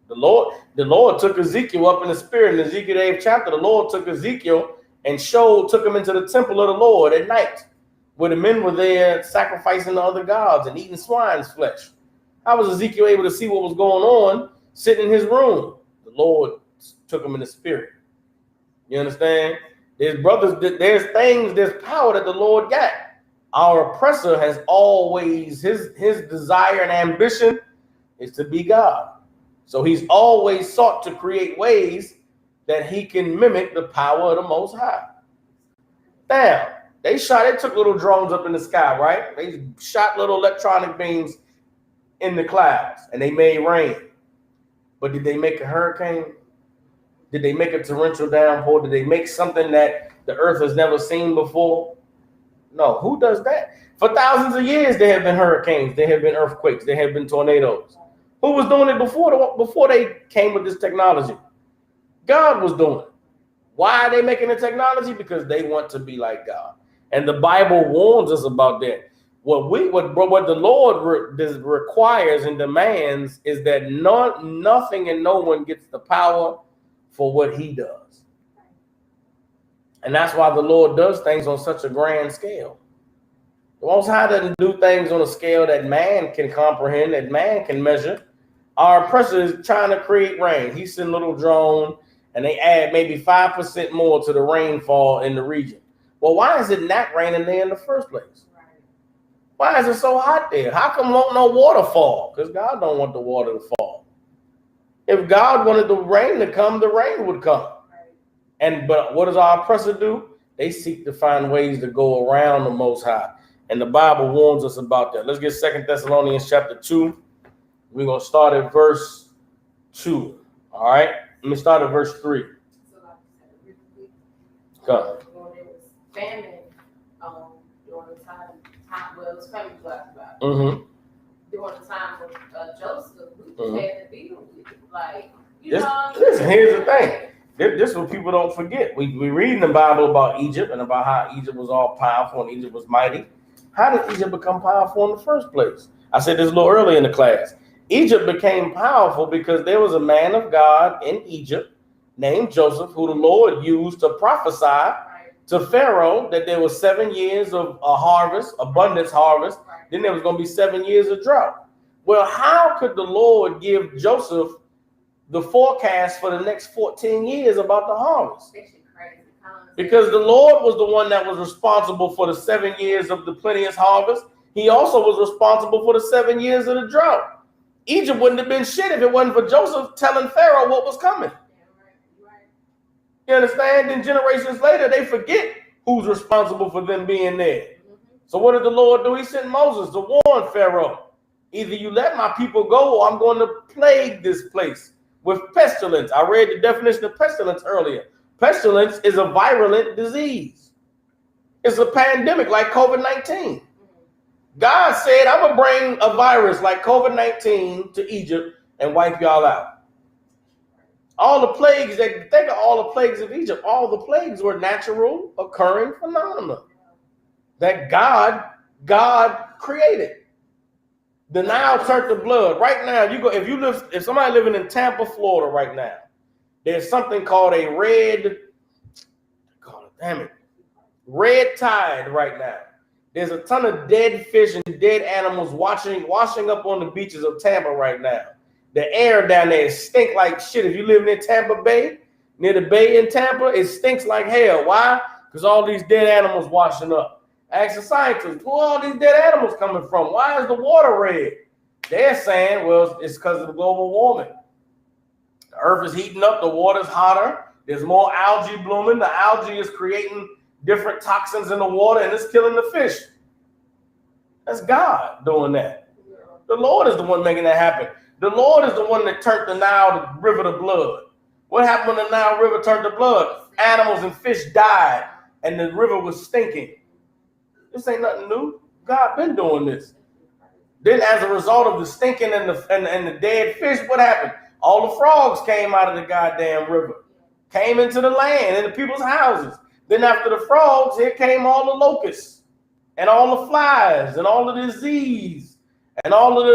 The Lord took Ezekiel up in the spirit in Ezekiel 8th chapter. The Lord took Ezekiel and took him into the temple of the Lord at night, where the men were there sacrificing to other gods and eating swine's flesh. How was Ezekiel able to see what was going on sitting in his room? The Lord took him in the spirit. You understand? There's power that the Lord got. Our oppressor has always, his desire and ambition is to be God. So he's always sought to create ways that he can mimic the power of the Most High. Now, they took little drones up in the sky, right? They shot little electronic beams in the clouds and they made rain. But did they make a hurricane? Did they make a torrential downpour? Did they make something that the earth has never seen before? No. Who does that? For thousands of years, there have been hurricanes. There have been earthquakes. There have been tornadoes. Who was doing it before they came with this technology? God was doing it. Why are they making the technology? Because they want to be like God. And the Bible warns us about that. What the Lord requires and demands is that nothing and no one gets the power for what he does. And that's why the Lord does things on such a grand scale. The Most High doesn't do things on a scale that man can comprehend, that man can measure. Our oppressor is trying to create rain. He sent a little drone and they add maybe 5% more to the rainfall in the region. Well, why is it not raining there in the first place? Why is it so hot there? How come won't no water fall? Because God don't want the water to fall. If God wanted the rain to come, the rain would come. But what does our oppressor do? They seek to find ways to go around the Most High. And the Bible warns us about that. Let's get 2 Thessalonians chapter 2. We're going to start at verse 2. All right? Let me start at verse 3. Come. There was famine during the time well, it was famine about. Mm-hmm. During the time of Joseph, we had to deal with it. Like, listen, here's the thing. This is what people don't forget. We read in the Bible about Egypt and about how Egypt was all powerful and Egypt was mighty. How did Egypt become powerful in the first place? I said this a little early in the class. Egypt became powerful because there was a man of God in Egypt named Joseph who the Lord used to prophesy to Pharaoh that there was 7 years of a harvest, abundance harvest. Then there was going to be 7 years of drought. Well, how could the Lord give Joseph the forecast for the next 14 years about the harvest? Because the Lord was the one that was responsible for the 7 years of the plenteous harvest. He also was responsible for the 7 years of the drought. Egypt wouldn't have been shit if it wasn't for Joseph telling Pharaoh what was coming. You understand? Then generations later, they forget who's responsible for them being there. So what did the Lord do? He sent Moses to warn Pharaoh. Either you let my people go or I'm going to plague this place with pestilence. I read the definition of pestilence earlier. Pestilence is a virulent disease. It's a pandemic like COVID-19. God said, I'm going to bring a virus like COVID-19 to Egypt and wipe y'all out. All the plagues, think of all the plagues of Egypt. All the plagues were natural occurring phenomena that God created. The Nile turned to blood. Right now, if somebody living in Tampa, Florida right now, there's something called a red tide right now. There's a ton of dead fish and dead animals washing up on the beaches of Tampa right now. The air down there stink like shit. If you live near Tampa Bay, near the bay in Tampa, it stinks like hell. Why? Because all these dead animals washing up. Ask the scientists, who are all these dead animals coming from? Why is the water red? They're saying, well, it's because of the global warming. The earth is heating up, the water's hotter, there's more algae blooming. The algae is creating different toxins in the water and it's killing the fish. That's God doing that. The Lord is the one making that happen. The Lord is the one that turned the Nile river to blood. What happened when the Nile river turned to blood? Animals and fish died and the river was stinking. This ain't nothing new. God been doing this. Then as a result of the stinking and the dead fish, what happened? All the frogs came out of the goddamn river, came into the land, into people's houses. Then after the frogs, here came all the locusts and all the flies and all the disease and all of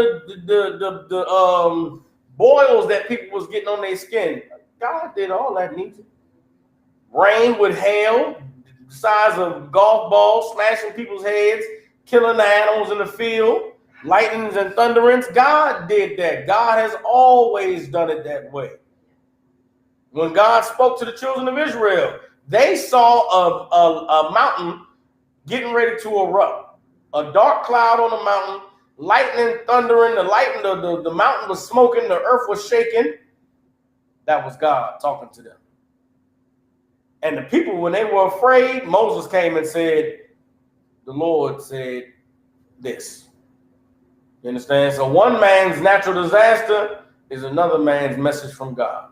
the boils that people was getting on their skin. God did all that needed. Rain with hail, the size of golf balls, smashing people's heads, killing the animals in the field, lightnings and thunderings. God did that. God has always done it that way. When God spoke to the children of Israel, they saw a mountain getting ready to erupt. A dark cloud on the mountain lightning, thundering, the mountain was smoking, the earth was shaking. That was God talking to them. And the people, when they were afraid, Moses came and said, the Lord said this. You understand? So one man's natural disaster is another man's message from God.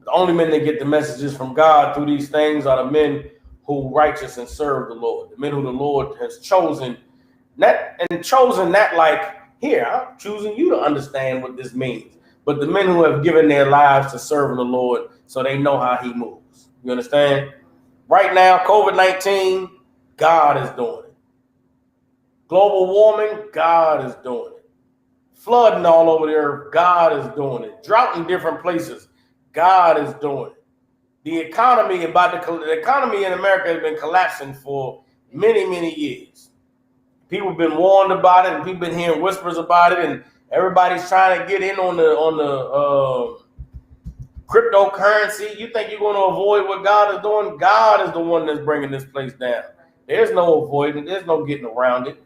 The only men that get the messages from God through these things are the men who are righteous and serve the Lord. The men who the Lord has chosen, not like, here, I'm choosing you to understand what this means. But the men who have given their lives to serving the Lord so they know how he moves. You understand? Right now, COVID-19, God is doing it. Global warming, God is doing it. Flooding all over the earth, God is doing it. Drought in different places, God is doing it. The economy in America has been collapsing for many, many years. People have been warned about it, and people have been hearing whispers about it, and everybody's trying to get in on the cryptocurrency. You think you're going to avoid what God is doing? God is the one that's bringing this place down. There's no avoiding. There's no getting around it.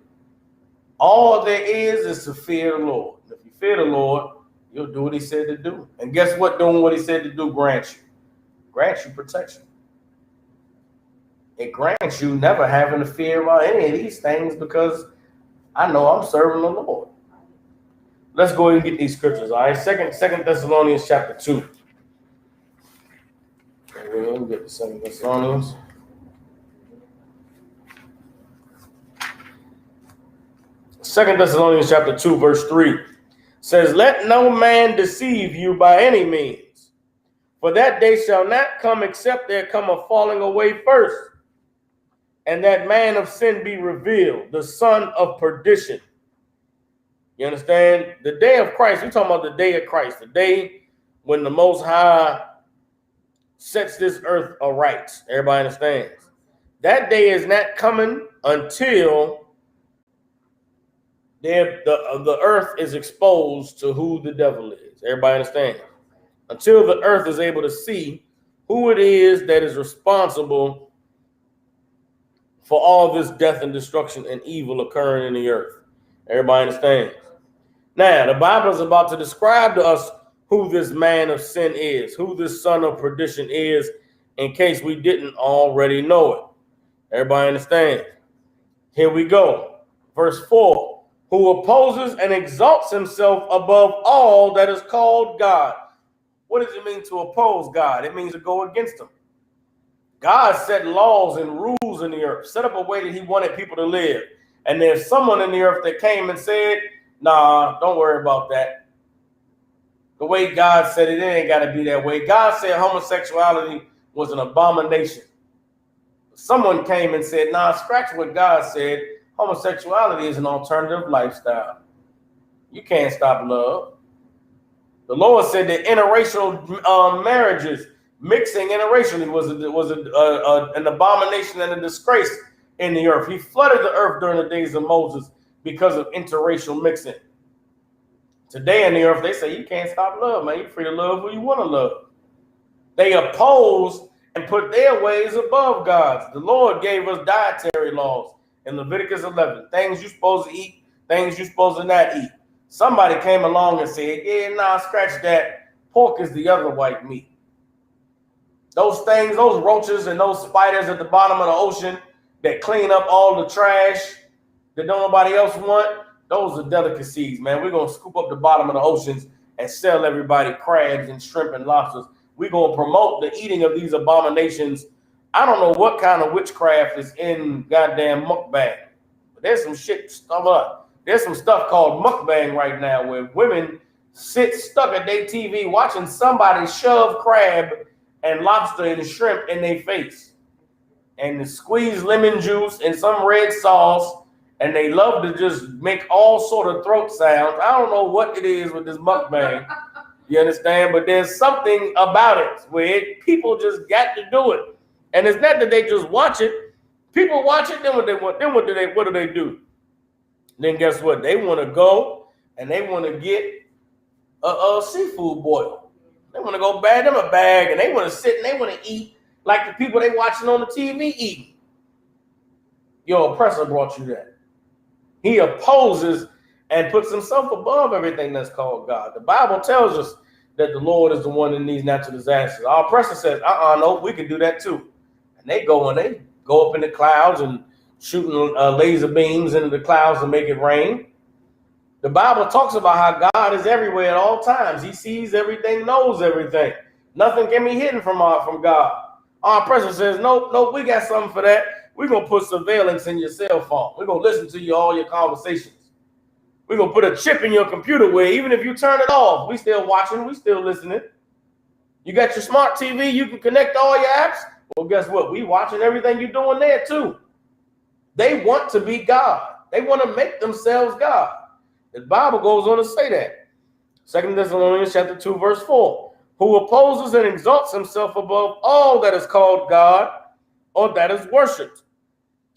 All there is to fear the Lord. If you fear the Lord, you'll do what he said to do. And guess what? Doing what he said to do grants you protection. It grants you never having to fear about any of these things because I know I'm serving the Lord. Let's go ahead and get these scriptures, all right? Second Thessalonians chapter 2. Let me get the 2 Thessalonians. Second Thessalonians chapter 2, verse 3 says, let no man deceive you by any means, for that day shall not come except there come a falling away first, and that man of sin be revealed, the son of perdition. You understand? The day of Christ, we're talking about the day of Christ, the day when the Most High sets this earth aright. Everybody understands? That day is not coming until the earth is exposed to who the devil is. Everybody understand? Until the earth is able to see who it is that is responsible for all this death and destruction and evil occurring in the earth. Everybody understands? Now, the Bible is about to describe to us who this man of sin is, who this son of perdition is, in case we didn't already know it. Everybody understand? Here we go. Verse 4, who opposes and exalts himself above all that is called God. What does it mean to oppose God? It means to go against him. God set laws and rules in the earth, set up a way that he wanted people to live. And there's someone in the earth that came and said, nah, don't worry about that. The way God said it ain't got to be that way. God said homosexuality was an abomination. Someone came and said, nah, scratch what God said. Homosexuality is an alternative lifestyle. You can't stop love. The Lord said that interracial marriages, mixing interracially was an abomination and a disgrace in the earth. He flooded the earth during the days of Moses because of interracial mixing. Today in the earth, they say you can't stop love, man. You're free to love who you want to love. They oppose and put their ways above God's. The Lord gave us dietary laws in Leviticus 11. Things you're supposed to eat, things you're supposed to not eat. Somebody came along and said, yeah, nah, scratch that. Pork is the other white meat. Those things, those roaches and those spiders at the bottom of the ocean that clean up all the trash that don't nobody else want, those are delicacies, man. We're going to scoop up the bottom of the oceans and sell everybody crabs and shrimp and lobsters. We're going to promote the eating of these abominations. I don't know what kind of witchcraft is in goddamn mukbang. But there's some shit stuff up. There's some stuff called mukbang right now where women sit stuck at their TV watching somebody shove crab and lobster and shrimp in their face. And squeeze lemon juice and some red sauce. And they love to just make all sort of throat sounds. I don't know what it is with this mukbang. You understand? But there's something about it where people just got to do it. And it's not that they just watch it. People watch it, then what they want. Then what do they do? Then guess what? They want to go and they want to get a seafood boil. They want to go buy them a bag and they want to sit and they want to eat like the people they watching on the TV eating. Your oppressor brought you that. He opposes and puts himself above everything that's called God. The Bible tells us that the Lord is the one in these natural disasters. Our oppressor says, no, we can do that too. And they go up in the clouds and shooting laser beams into the clouds to make it rain. The Bible talks about how God is everywhere at all times. He sees everything, knows everything. Nothing can be hidden from God. Our oppressor says, nope, we got something for that. We're going to put surveillance in your cell phone. We're going to listen to all your conversations. We're going to put a chip in your computer where even if you turn it off, we still watching, we still listening. You got your smart TV, you can connect all your apps. Well, guess what? We watching everything you're doing there too. They want to be God. They want to make themselves God. The Bible goes on to say that. 2 Thessalonians chapter 2, verse 4. Who opposes and exalts himself above all that is called God or that is worshipped,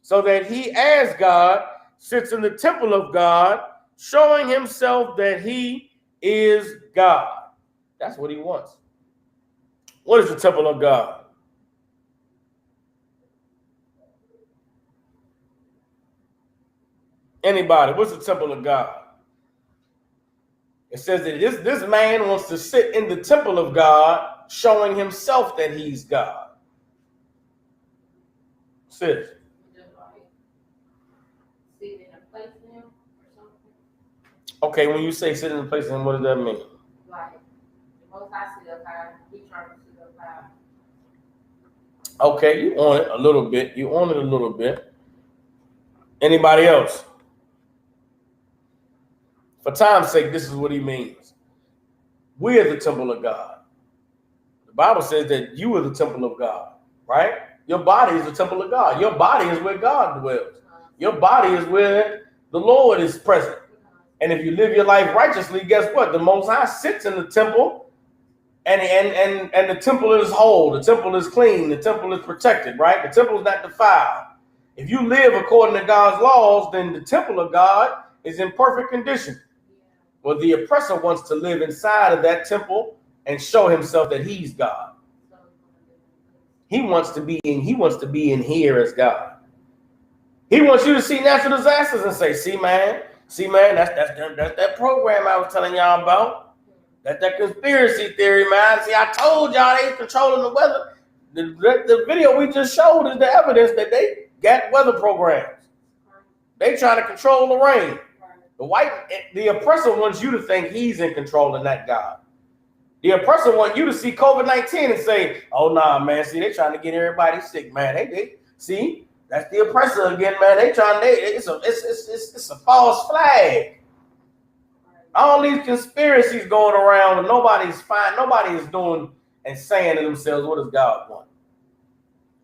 so that he as God sits in the temple of God, showing himself that he is God. That's what he wants. What is the temple of God? Anybody, what's the temple of God? It says that this man wants to sit in the temple of God, showing himself that he's God. Sis. Okay, when you say sit in the place of him, what does that mean? Like, the most I sit up high, he trying to sit up high. Okay, you on it a little bit. You on it a little bit. Anybody else? For time's sake, this is what he means. We are the temple of God. The Bible says that you are the temple of God, right? Your body is the temple of God. Your body is where God dwells. Your body is where the Lord is present. And if you live your life righteously, guess what? The Most High sits in the temple, and the temple is whole. The temple is clean. The temple is protected, right? The temple is not defiled. If you live according to God's laws, then the temple of God is in perfect condition. Well, the oppressor wants to live inside of that temple and show himself that he's God. He wants to be in here as God. He wants you to see natural disasters and say, see, man, that's that program I was telling y'all about. That's that conspiracy theory, man. See, I told y'all they controlling the weather. The video we just showed is the evidence that they got weather programs. They trying to control the rain. The oppressor wants you to think he's in control and not God. The oppressor wants you to see COVID-19 and say, oh, nah, man, see, they trying to get everybody sick, man. They see, that's the oppressor again, man. It's a false flag. All these conspiracies going around and nobody is doing and saying to themselves, what does God want?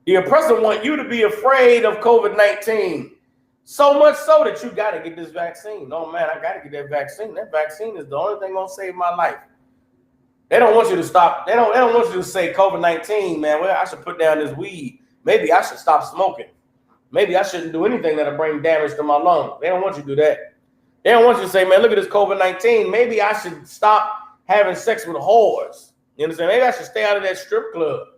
The oppressor wants you to be afraid of COVID-19. So much so that you got to get this vaccine. No, man, I got to get that vaccine. That vaccine is the only thing going to save my life. They don't want you to stop. They don't want you to say COVID-19, man, well, I should put down this weed. Maybe I should stop smoking. Maybe I shouldn't do anything that'll bring damage to my lungs. They don't want you to do that. They don't want you to say, man, look at this COVID-19. Maybe I should stop having sex with whores. You understand? Maybe I should stay out of that strip club.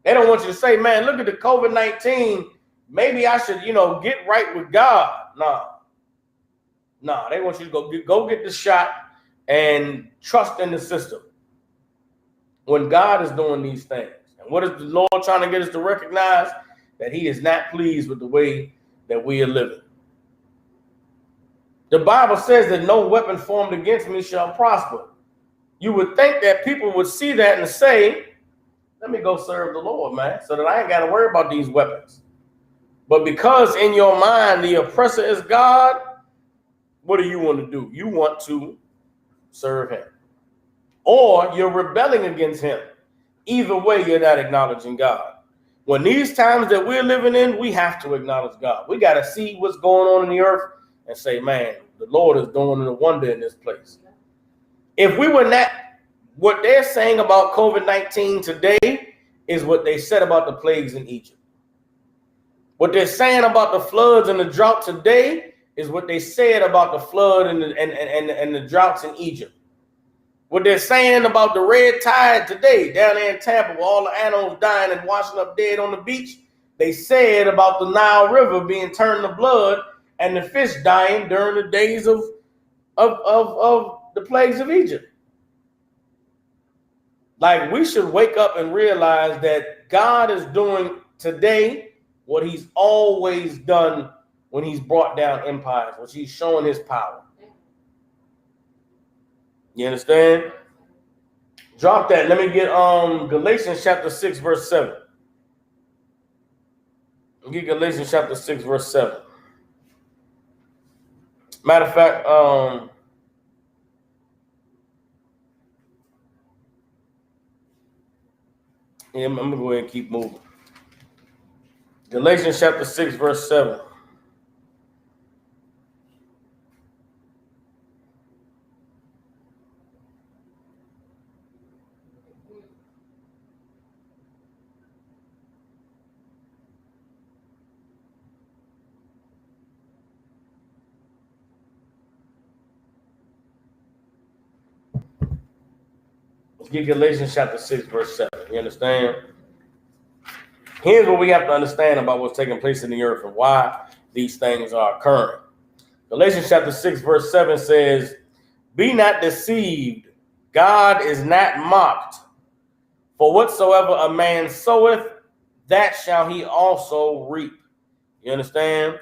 They don't want you to say, man, look at the COVID-19. Maybe I should, get right with God. No, they want you to go get the shot and trust in the system. When God is doing these things. And what is the Lord trying to get us to recognize? That he is not pleased with the way that we are living. The Bible says that no weapon formed against me shall prosper. You would think that people would see that and say, let me go serve the Lord, man, so that I ain't got to worry about these weapons. But because in your mind, the oppressor is God, what do you want to do? You want to serve him. Or you're rebelling against him. Either way, you're not acknowledging God. When these times that we're living in, we have to acknowledge God. We got to see what's going on in the earth and say, man, the Lord is doing a wonder in this place. If we were not, what they're saying about COVID-19 today is what they said about the plagues in Egypt. What they're saying about the floods and the drought today is what they said about the flood and the droughts in Egypt. What they're saying about the red tide today down there in Tampa, where all the animals dying and washing up dead on the beach, they said about the Nile River being turned to blood and the fish dying during the days of the plagues of Egypt. Like, we should wake up and realize that God is doing today what he's always done when he's brought down empires, which he's showing his power. You understand? Drop that. Let me get Galatians chapter 6, verse 7. Get Galatians chapter 6, verse 7. Matter of fact, I'm going to go ahead and keep moving. Galatians chapter 6, verse 7. Let's get Galatians chapter 6, verse 7. You understand? Here's what we have to understand about what's taking place in the earth and why these things are occurring. Galatians chapter 6, verse 7 says, "Be not deceived, God is not mocked. For whatsoever a man soweth, that shall he also reap." You understand?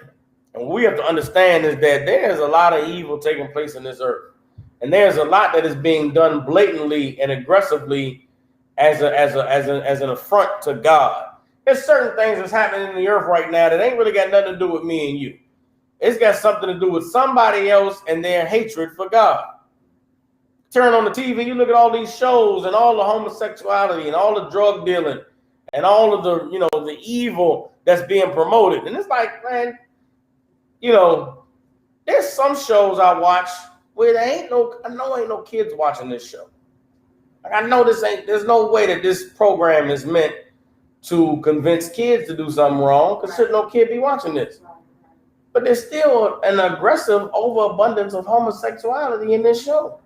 And what we have to understand is that there's a lot of evil taking place in this earth. And there's a lot that is being done blatantly and aggressively as an affront to God. There's certain things that's happening in the earth right now that ain't really got nothing to do with me and you. It's got something to do with somebody else and their hatred for God. Turn on the TV, you look at all these shows and all the homosexuality and all the drug dealing and all of the, the evil that's being promoted. And it's like, man, there's some shows I watch where I know ain't no kids watching this show. Like, I know there's no way that this program is meant to convince kids to do something wrong, because should no kid be watching this? But there's still an aggressive overabundance of homosexuality in this show.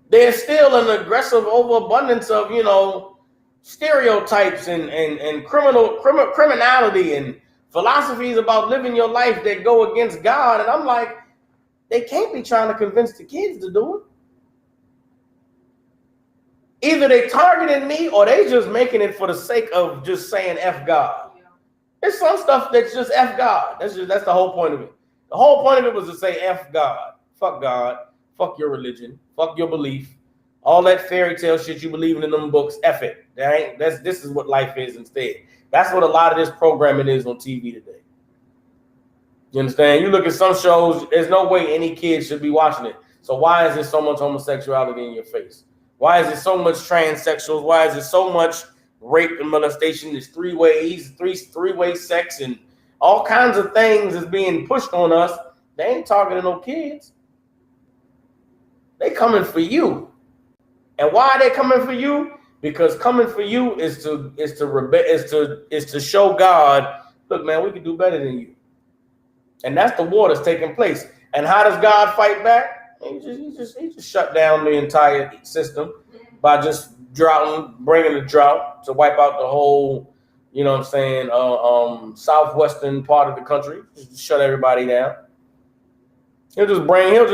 There's still an aggressive overabundance of, stereotypes and criminality and philosophies about living your life that go against God. And I'm like, they can't be trying to convince the kids to do it. Either they targeting me or they just making it for the sake of just saying F God. There's some stuff that's just F God. That's the whole point of it. The whole point of it was to say F God. Fuck God. Fuck your religion. Fuck your belief. All that fairy tale shit you believe in them books, F it. This is what life is instead. That's what a lot of this programming is on TV today. You understand? You look at some shows, there's no way any kid should be watching it. So why is there so much homosexuality in your face? Why is there so much transsexuals? Why is there so much rape and molestation? There's three-way sex and all kinds of things is being pushed on us. They ain't talking to no kids. They coming for you. And why are they coming for you? Because coming for you is to show God, look, man, we can do better than you. And that's the war that's taking place. And how does God fight back? He just shut down the entire system by just bringing the drought to wipe out the whole, southwestern part of the country. Just shut everybody down. He'll just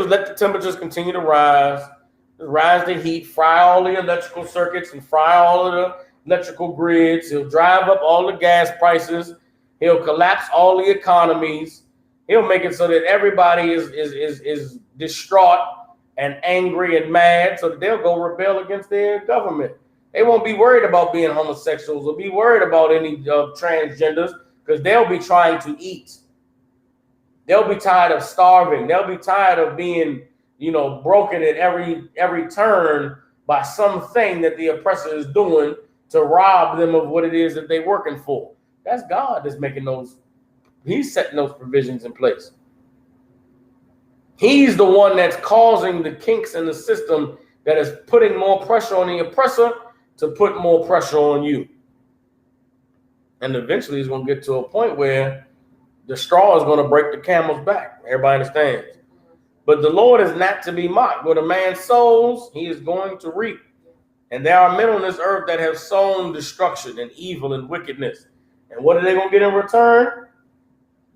let the temperatures continue to rise the heat, fry all the electrical circuits and fry all of the electrical grids. He'll drive up all the gas prices. He'll collapse all the economies. He'll make it so that everybody is distraught and angry and mad, so that they'll go rebel against their government. They won't be worried about being homosexuals or be worried about any transgenders, because they'll be trying to eat. They'll be tired of starving. They'll be tired of being, broken at every turn by something that the oppressor is doing to rob them of what it is that they're working for. That's God that's making those. He's setting those provisions in place. He's the one that's causing the kinks in the system that is putting more pressure on the oppressor to put more pressure on you. And eventually it's going to get to a point where the straw is going to break the camel's back. Everybody understands. But the Lord is not to be mocked. What a man sows, he is going to reap. And there are men on this earth that have sown destruction and evil and wickedness. And what are they going to get in return?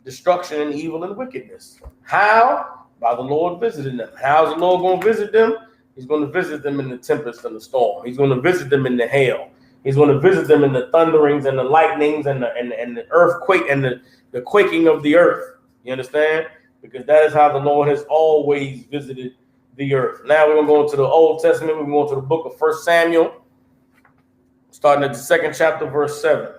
destruction and evil and wickedness. How? By the Lord visiting them. How's the Lord going to visit them? He's going to visit them in the tempest and the storm. He's going to visit them in the hail. He's going to visit them in the thunderings and the lightnings and the earthquake and the quaking of the earth. You understand? Because that is how the Lord has always visited the earth. Now we're going to go into the Old Testament. We're going to go to the book of 1 Samuel, starting at the 2nd chapter, verse 7.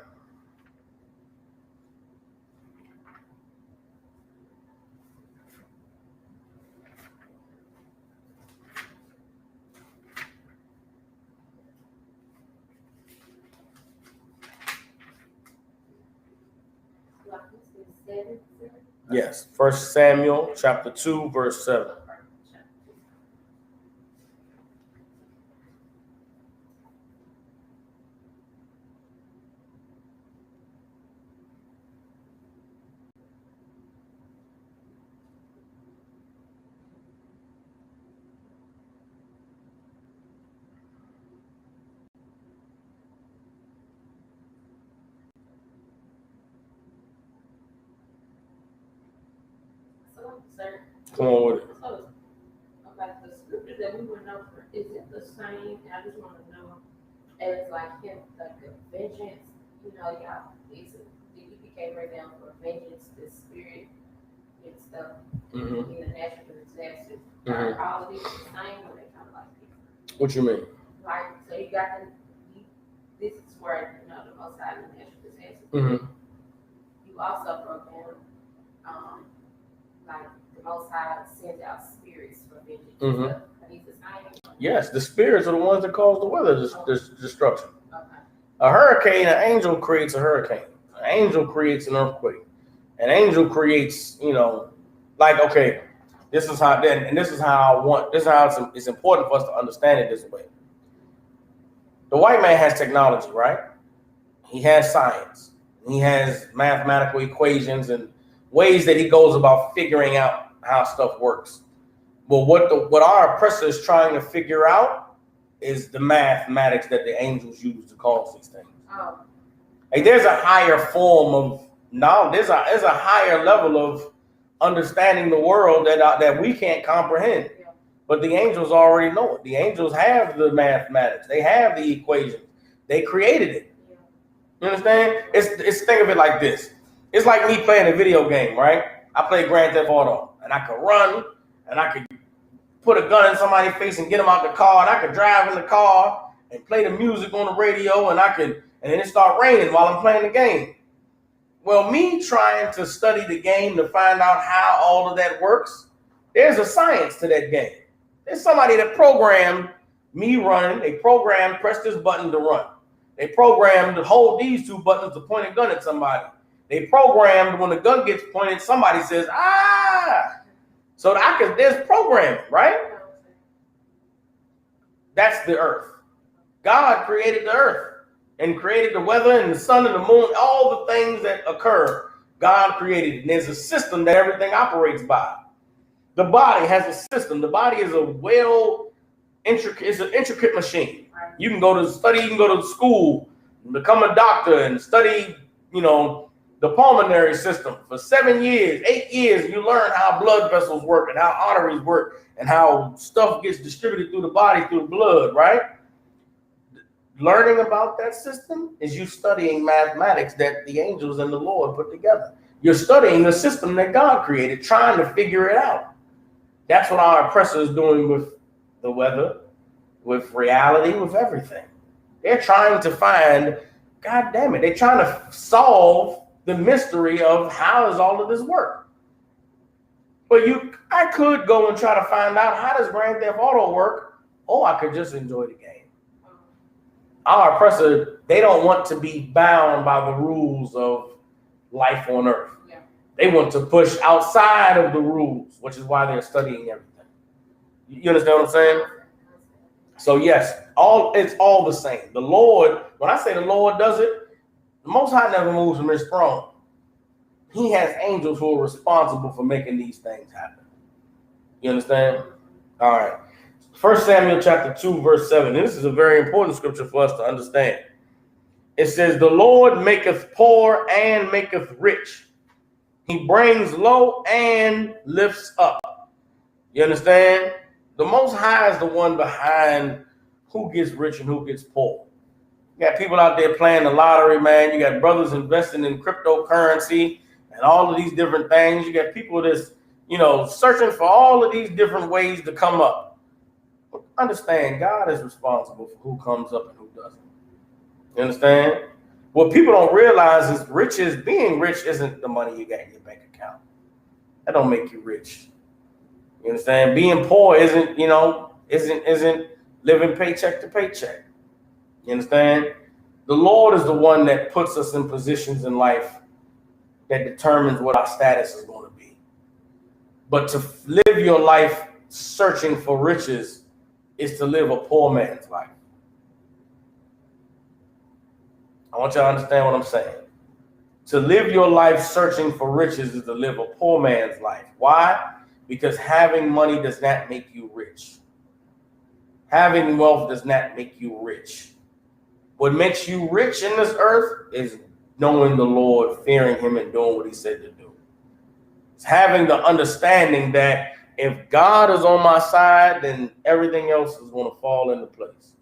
Yes, 1 Samuel chapter 2, verse 7. Come on with it. So, like the scripture that we went over, is it the same? I just want to know, as like him, like a vengeance, you know, y'all, it's the EPK right down for vengeance, the spirit and stuff, in the natural disasters. Are all of these the same, or they kind of like different? What you mean? Like, so you got this is where, you know, the most high in the natural disasters. You also broke down, like, the Most High sends out spirits for vengeance. Are these the same? Yes, the spirits are the ones that cause the weather destruction. Okay. A hurricane, an angel creates a hurricane. An angel creates an earthquake. An angel creates, you know, like, okay, this is how it's important for us to understand it this way. The white man has technology, right? He has science. He has mathematical equations and ways that he goes about figuring out how stuff works. But what our oppressor is trying to figure out is the mathematics that the angels use to cause these things. Oh. Like there's a higher form of knowledge. There's a higher level of understanding the world that we can't comprehend. Yeah. But the angels already know it. The angels have the mathematics. They have the equations. They created it. Yeah. You understand? It's think of it like this. It's like me playing a video game, right? I play Grand Theft Auto, and I could run, and I could put a gun in somebody's face and get them out the car, and I could drive in the car and play the music on the radio, and then it start raining while I'm playing the game. Well, me trying to study the game to find out how all of that works, there's a science to that game. There's somebody that programmed me running. They programmed press this button to run. They programmed to hold these two buttons to point a gun at somebody. They programmed when the gun gets pointed, somebody says, ah. So there's programming, right? That's the earth. God created the earth and created the weather and the sun and the moon, all the things that occur, God created. And there's a system that everything operates by. The body has a system. The body is it's an intricate machine. You can go to study, you can go to school, become a doctor and study, you know, the pulmonary system for 7 years, 8 years. You learn how blood vessels work and how arteries work and how stuff gets distributed through the body, through the blood, right? Learning about that system is you studying mathematics that the angels and the Lord put together. You're studying the system that God created, trying to figure it out. That's what our oppressor is doing with the weather, with reality, with everything. They're trying to find, God damn it, they're trying to solve the mystery of how does all of this work. But I could go and try to find out how does Grand Theft Auto work, or I could just enjoy the game. Our oppressor, they don't want to be bound by the rules of life on earth. Yeah. They want to push outside of the rules, which is why they're studying everything. You understand what I'm saying? So yes, it's all the same. The Lord, when I say the Lord does it, the Most High never moves from his throne. He has angels who are responsible for making these things happen. You understand? All right. 1 Samuel chapter 2, verse 7. And this is a very important scripture for us to understand. It says, the Lord maketh poor and maketh rich. He brings low and lifts up. You understand? The Most High is the one behind who gets rich and who gets poor. You got people out there playing the lottery, man. You got brothers investing in cryptocurrency and all of these different things. You got people that's, searching for all of these different ways to come up. But understand, God is responsible for who comes up and who doesn't. You understand? What people don't realize is being rich isn't the money you got in your bank account. That don't make you rich. You understand? Being poor isn't living paycheck to paycheck. You understand? The Lord is the one that puts us in positions in life that determines what our status is going to be. But to live your life searching for riches is to live a poor man's life. I want you to understand what I'm saying. To live your life searching for riches is to live a poor man's life. Why? Because having money does not make you rich. Having wealth does not make you rich. What makes you rich in this earth is knowing the Lord, fearing him, and doing what he said to do. It's having the understanding that if God is on my side, then everything else is going to fall into place.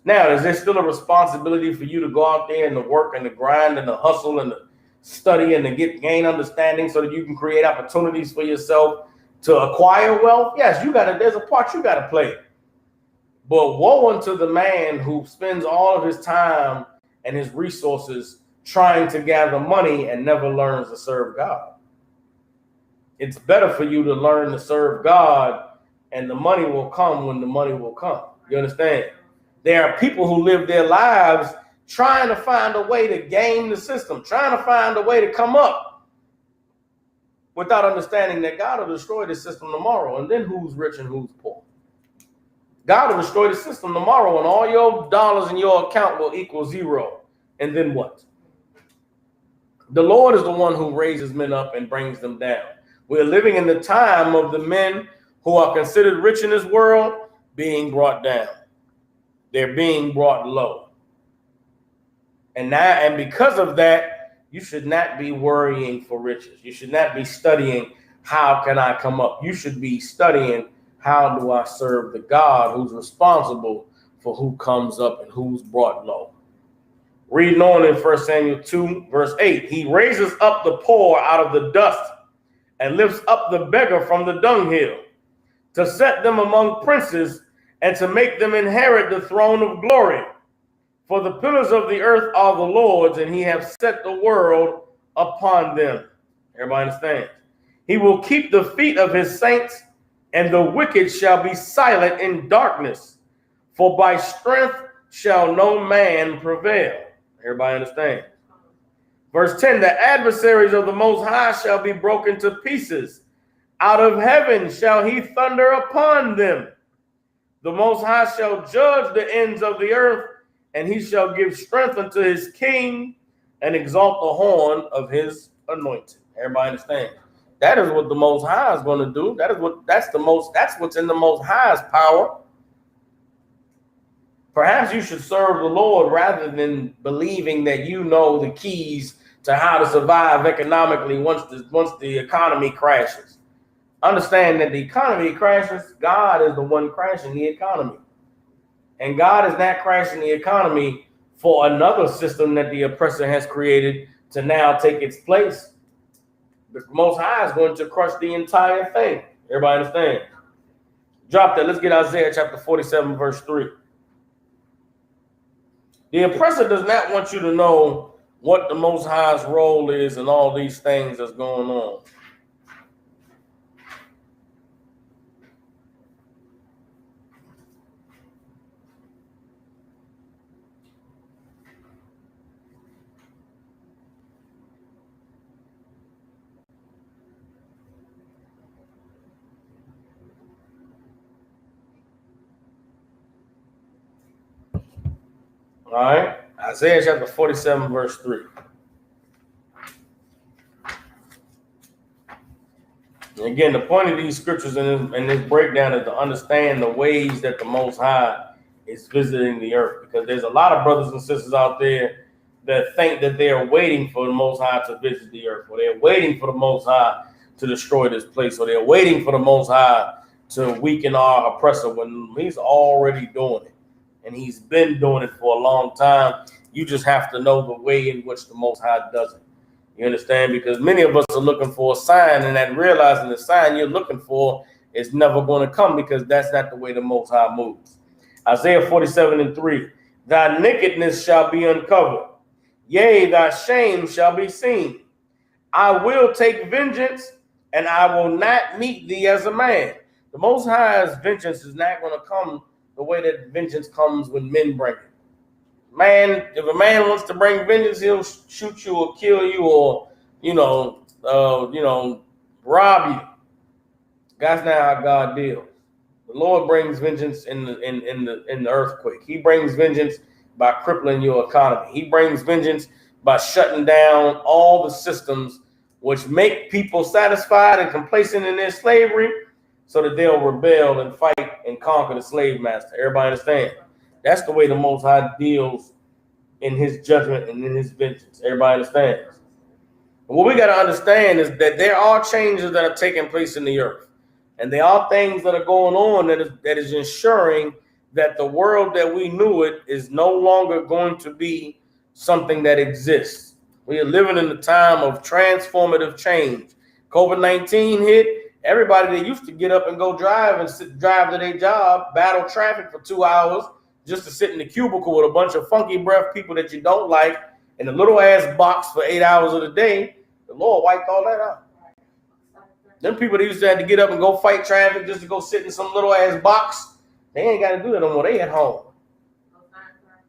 Now, is there still a responsibility for you to go out there and to work and to grind and to hustle and to study and to gain understanding so that you can create opportunities for yourself to acquire wealth? Yes, there's a part you got to play. But woe unto the man who spends all of his time and his resources trying to gather money and never learns to serve God. It's better for you to learn to serve God, and the money will come when the money will come. You understand? There are people who live their lives trying to find a way to game the system, trying to find a way to come up without understanding that God will destroy the system tomorrow, and then who's rich and who's poor. God will destroy the system tomorrow, and all your dollars in your account will equal zero. And then what? The Lord is the one who raises men up and brings them down. We're living in the time of the men who are considered rich in this world being brought down. They're being brought low. And because of that, you should not be worrying for riches. You should not be studying, how can I come up? You should be studying, how do I serve the God who's responsible for who comes up and who's brought low? Reading on in 1 Samuel 2, verse 8, he raises up the poor out of the dust and lifts up the beggar from the dunghill, to set them among princes and to make them inherit the throne of glory. For the pillars of the earth are the Lord's, and he hath set the world upon them. Everybody understand? He will keep the feet of his saints, and the wicked shall be silent in darkness. For by strength shall no man prevail. Everybody understand? Verse 10, the adversaries of the Most High shall be broken to pieces. Out of heaven shall he thunder upon them. The Most High shall judge the ends of the earth, and he shall give strength unto his king and exalt the horn of his anointed. Everybody understand? That is what the Most High is going to do. That's what's in the Most High's power. Perhaps you should serve the Lord rather than believing that you know the keys to how to survive economically once the economy crashes. Understand that the economy crashes, God is the one crashing the economy. And God is not crashing the economy for another system that the oppressor has created to now take its place. The Most High is going to crush the entire thing. Everybody understand? Drop that. Let's get Isaiah chapter 47, verse 3. The oppressor does not want you to know what the Most High's role is and all these things that's going on. All right, Isaiah chapter 47, verse 3. And again, the point of these scriptures in this breakdown is to understand the ways that the Most High is visiting the earth. Because there's a lot of brothers and sisters out there that think that they are waiting for the Most High to visit the earth, or they're waiting for the Most High to destroy this place, or they're waiting for the Most High to weaken our oppressor, when he's already doing it. And he's been doing it for a long time. You just have to know the way in which the Most High does it. You understand? Because many of us are looking for a sign, and that realizing the sign you're looking for is never going to come, because that's not the way the Most High moves. Isaiah 47:3, thy nakedness shall be uncovered. Yea, thy shame shall be seen. I will take vengeance, and I will not meet thee as a man. The Most High's vengeance is not going to come the way that vengeance comes when men bring it. Man, if a man wants to bring vengeance, he'll shoot you or kill you, or rob you. That's not how God deals. The Lord brings vengeance in the earthquake. He brings vengeance by crippling your economy. He brings vengeance by shutting down all the systems which make people satisfied and complacent in their slavery, so that they'll rebel and fight and conquer the slave master. Everybody understand? That's the way the Most High deals in his judgment and in his vengeance. Everybody understands? But what we got to understand is that there are changes that are taking place in the earth. And there are things that are going on that is ensuring that the world that we knew it is no longer going to be something that exists. We are living in a time of transformative change. COVID-19 hit. Everybody that used to get up and go drive to their job, battle traffic for 2 hours just to sit in the cubicle with a bunch of funky breath people that you don't like in a little ass box for 8 hours of the day, the Lord wiped all that out. Them people that used to have to get up and go fight traffic just to go sit in some little ass box, they ain't got to do that no more. They at home.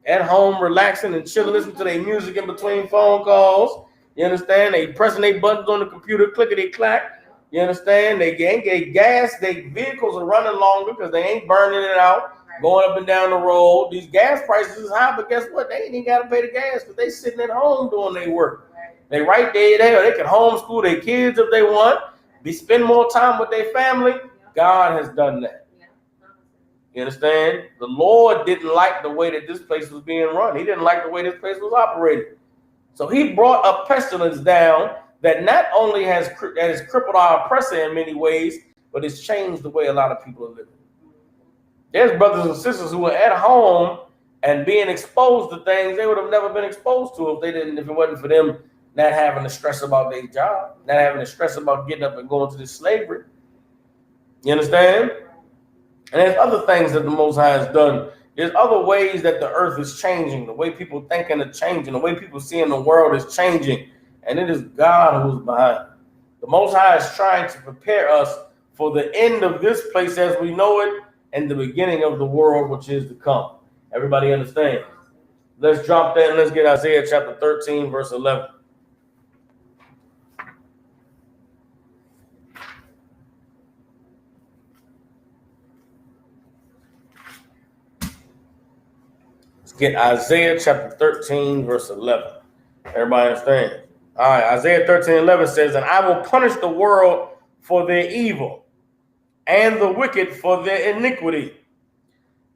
At home, relaxing and chilling, listening to their music in between phone calls. You understand? They pressing their buttons on the computer, clickety clack. You understand? They ain't get gas. Their vehicles are running longer because they ain't burning it out, going up and down the road. These gas prices is high, but guess what? They ain't even got to pay the gas because they sitting at home doing their work. They right there. They can homeschool their kids if they want. Spend more time with their family. God has done that. You understand? The Lord didn't like the way that this place was being run. He didn't like the way this place was operated. So he brought a pestilence down that not only has crippled our oppressor in many ways, but it's changed the way a lot of people are living. There's brothers and sisters who are at home and being exposed to things they would have never been exposed to if it wasn't for them not having to stress about their job, not having to stress about getting up and going to this slavery. You understand? And there's other things that the Most High has done. There's other ways that the earth is changing, the way people thinking are changing, the way people seeing the world is changing. And it is God who's behind it. The Most High is trying to prepare us for the end of this place as we know it and the beginning of the world which is to come. Everybody understand? Let's drop that and let's get Isaiah chapter 13, verse 11. Get Isaiah chapter 13, verse 11. Everybody understand? All right, Isaiah 13:11 says, and I will punish the world for their evil and the wicked for their iniquity.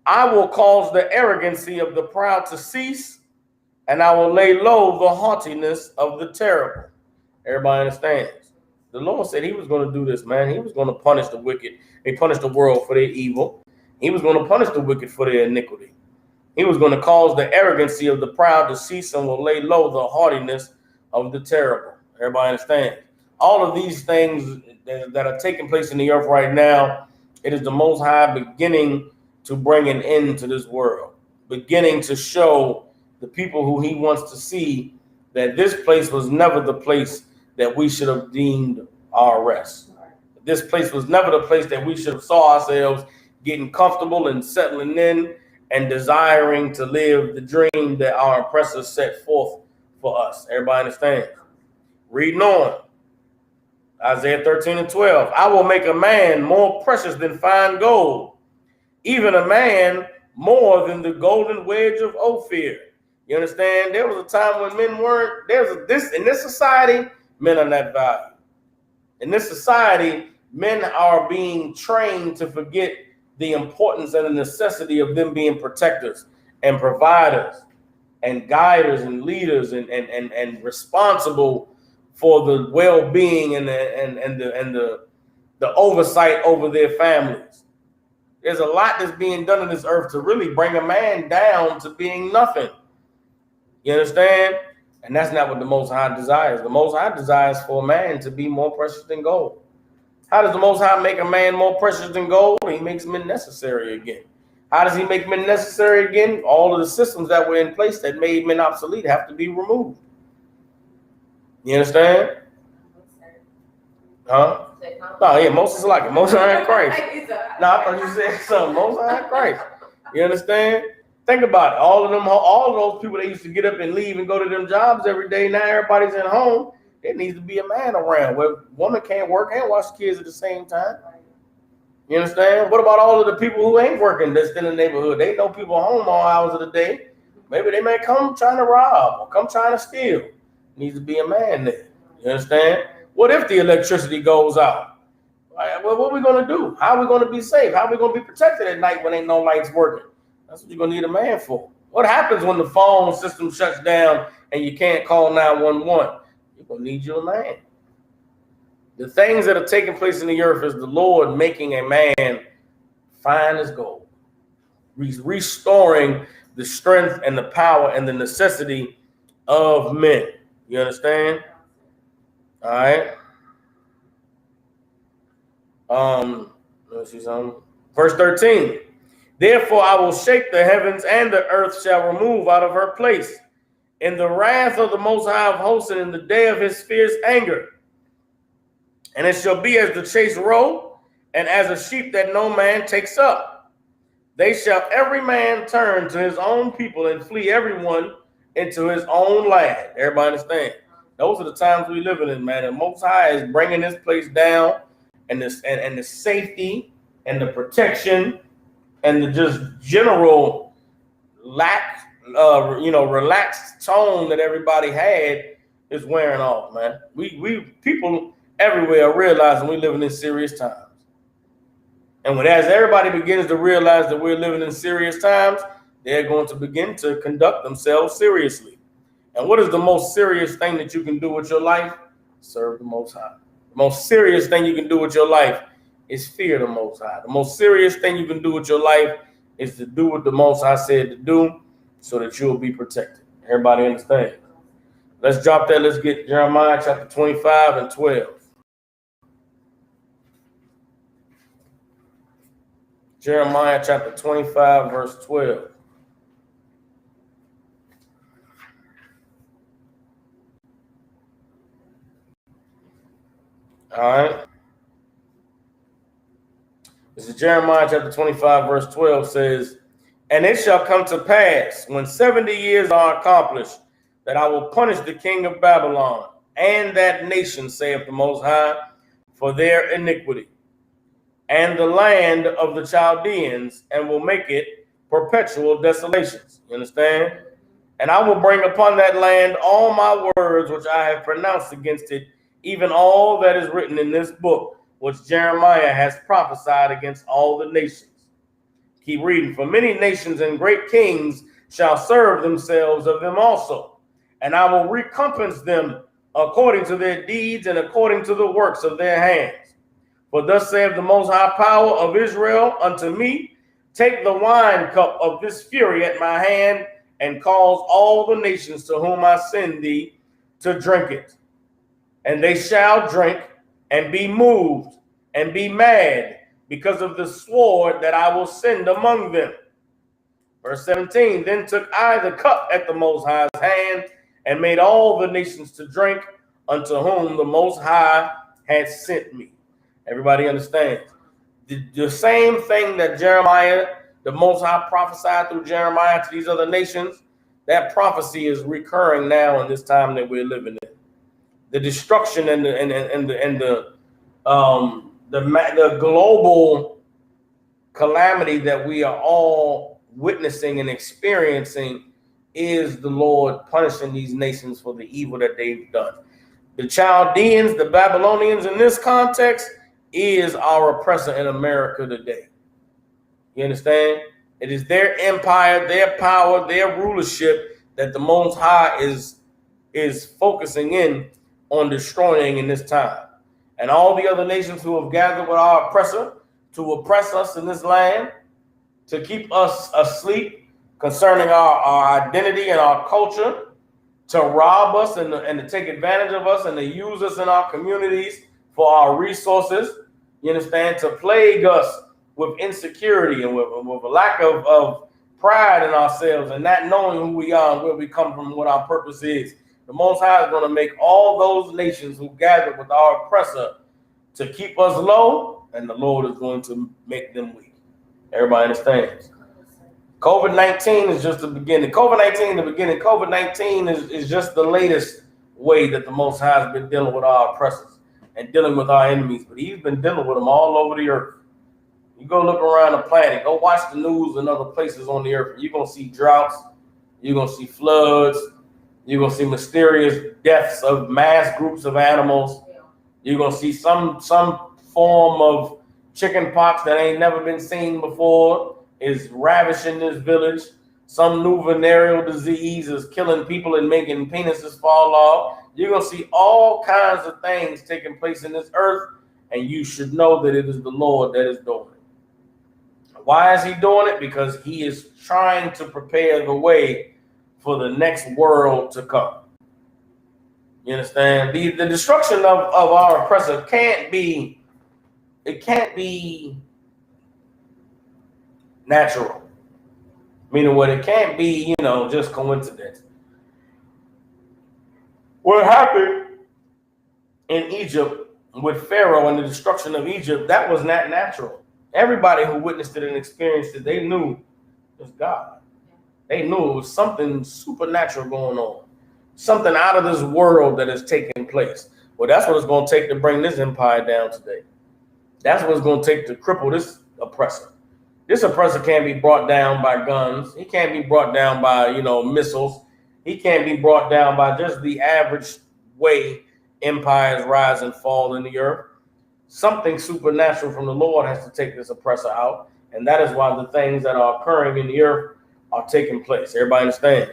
I will cause the arrogancy of the proud to cease, and I will lay low the haughtiness of the terrible. Everybody understands? The Lord said he was going to do this, man. He was going to punish the wicked. He punished the world for their evil. He was going to punish the wicked for their iniquity. He was going to cause the arrogancy of the proud to cease and will lay low the haughtiness of the terrible. Everybody understand? All of these things that are taking place in the earth right now, it is the Most High beginning to bring an end to this world, beginning to show the people who he wants to see that this place was never the place that we should have deemed our rest. This place was never the place that we should have saw ourselves getting comfortable and settling in and desiring to live the dream that our oppressors set forth for us. Everybody understand? Reading on. Isaiah 13:12. I will make a man more precious than fine gold, even a man more than the golden wedge of Ophir. You understand? There was a time when men weren't. In this society, men are not valued. In this society, men are being trained to forget the importance and the necessity of them being protectors and providers. and guiders and leaders and responsible for the well-being and the oversight over their families. There's a lot that's being done on this earth to really bring a man down to being nothing. You understand? And that's not what the Most High desires. The Most High desires for a man to be more precious than gold. How does the Most High make a man more precious than gold? He makes men necessary again. How does he make men necessary again? All of the systems that were in place that made men obsolete have to be removed. You understand? Huh? No, yeah, Moses like it. Most High in Christ. No, I thought you said something. Most High in Christ. You understand? Think about it. All of those people that used to get up and leave and go to them jobs every day. Now everybody's at home. There needs to be a man around where woman can't work and watch kids at the same time. You understand? What about all of the people who ain't working that's in the neighborhood? They know people home all hours of the day. Maybe they may come trying to rob or come trying to steal. Needs to be a man there. You understand? What if the electricity goes out? Well, what are we going to do? How are we going to be safe? How are we going to be protected at night when ain't no lights working? That's what you're going to need a man for. What happens when the phone system shuts down and you can't call 911? You're going to need you a man. The things that are taking place in the earth is the Lord making a man fine as gold. Restoring the strength and the power and the necessity of men. You understand? All right. Let's see something. Verse 13. Therefore I will shake the heavens, and the earth shall remove out of her place in the wrath of the Most High of hosts, and in the day of his fierce anger. And it shall be as the chase roe, and as a sheep that no man takes up. They shall every man turn to his own people, and flee everyone into his own land. Everybody understand? Those are the times we living in, man. The Most High is bringing this place down, and the safety and the protection and the just general relaxed tone that everybody had is wearing off, man. We people everywhere are realizing we're living in serious times. And as everybody begins to realize that we're living in serious times, they're going to begin to conduct themselves seriously. And what is the most serious thing that you can do with your life? Serve the Most High. The most serious thing you can do with your life is fear the Most High. The most serious thing you can do with your life is to do what the Most High said to do so that you'll be protected. Everybody understand? Let's drop that. Let's get Jeremiah chapter 25 and 12. Jeremiah chapter 25, verse 12. All right. This is Jeremiah chapter 25, verse 12 says, and it shall come to pass when 70 years are accomplished that I will punish the king of Babylon and that nation, saith the Most High, for their iniquity, and the land of the Chaldeans, and will make it perpetual desolations. You understand? And I will bring upon that land all my words which I have pronounced against it, even all that is written in this book, which Jeremiah has prophesied against all the nations. Keep reading. For many nations and great kings shall serve themselves of them also, and I will recompense them according to their deeds and according to the works of their hands. For thus saith the Most High Power of Israel unto me, take the wine cup of this fury at my hand, and cause all the nations to whom I send thee to drink it. And they shall drink and be moved and be mad because of the sword that I will send among them. Verse 17, then took I the cup at the Most High's hand, and made all the nations to drink unto whom the Most High had sent me. Everybody understands? The same thing that Jeremiah, the Most High, prophesied through Jeremiah to these other nations, that prophecy is recurring now in this time that we're living in. The destruction and the global calamity that we are all witnessing and experiencing is the Lord punishing these nations for the evil that they've done. The Chaldeans, the Babylonians in this context, is our oppressor in America today. You understand? It is their empire, their power, their rulership that the Most High is focusing in on destroying in this time. And all the other nations who have gathered with our oppressor to oppress us in this land, to keep us asleep concerning our identity and our culture, to rob us and to take advantage of us and to use us in our communities for our resources, you understand, to plague us with insecurity and with a lack of pride in ourselves and not knowing who we are and where we come from, what our purpose is. The Most High is going to make all those nations who gathered with our oppressor to keep us low, and the Lord is going to make them weak. Everybody understands? COVID-19 is just the beginning. COVID-19 is just the latest way that the Most High has been dealing with our oppressors and dealing with our enemies. But he's been dealing with them all over the earth. You go look around the planet, go watch the news in other places on the earth. You're going to see droughts. You're going to see floods. You're going to see mysterious deaths of mass groups of animals. You're going to see some form of chicken pox that ain't never been seen before is ravishing this village. Some new venereal disease is killing people and making penises fall off. You're going to see all kinds of things taking place in this earth, and you should know that it is the Lord that is doing it. Why is he doing it? Because he is trying to prepare the way for the next world to come. You understand? The destruction of our oppressor can't be natural. Meaning what it can't be, just coincidence. What happened in Egypt with Pharaoh and the destruction of Egypt, that was not natural. Everybody who witnessed it and experienced it, they knew it was God. They knew it was something supernatural going on. Something out of this world that is taking place. Well, that's what it's going to take to bring this empire down today. That's what it's going to take to cripple this oppressor. This oppressor can't be brought down by guns. He can't be brought down by, missiles. He can't be brought down by just the average way empires rise and fall in the earth. Something supernatural from the Lord has to take this oppressor out. And that is why the things that are occurring in the earth are taking place. Everybody understand?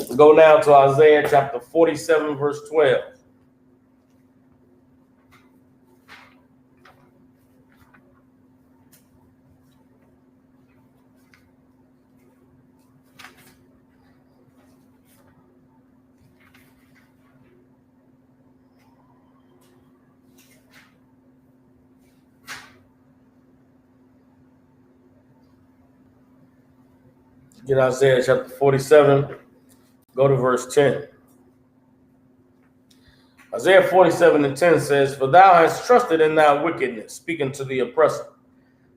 We go now to Isaiah chapter 47, verse 12. Get Isaiah chapter 47, go to verse 10. Isaiah 47 and 10 says, "For thou hast trusted in thy wickedness," speaking to the oppressor.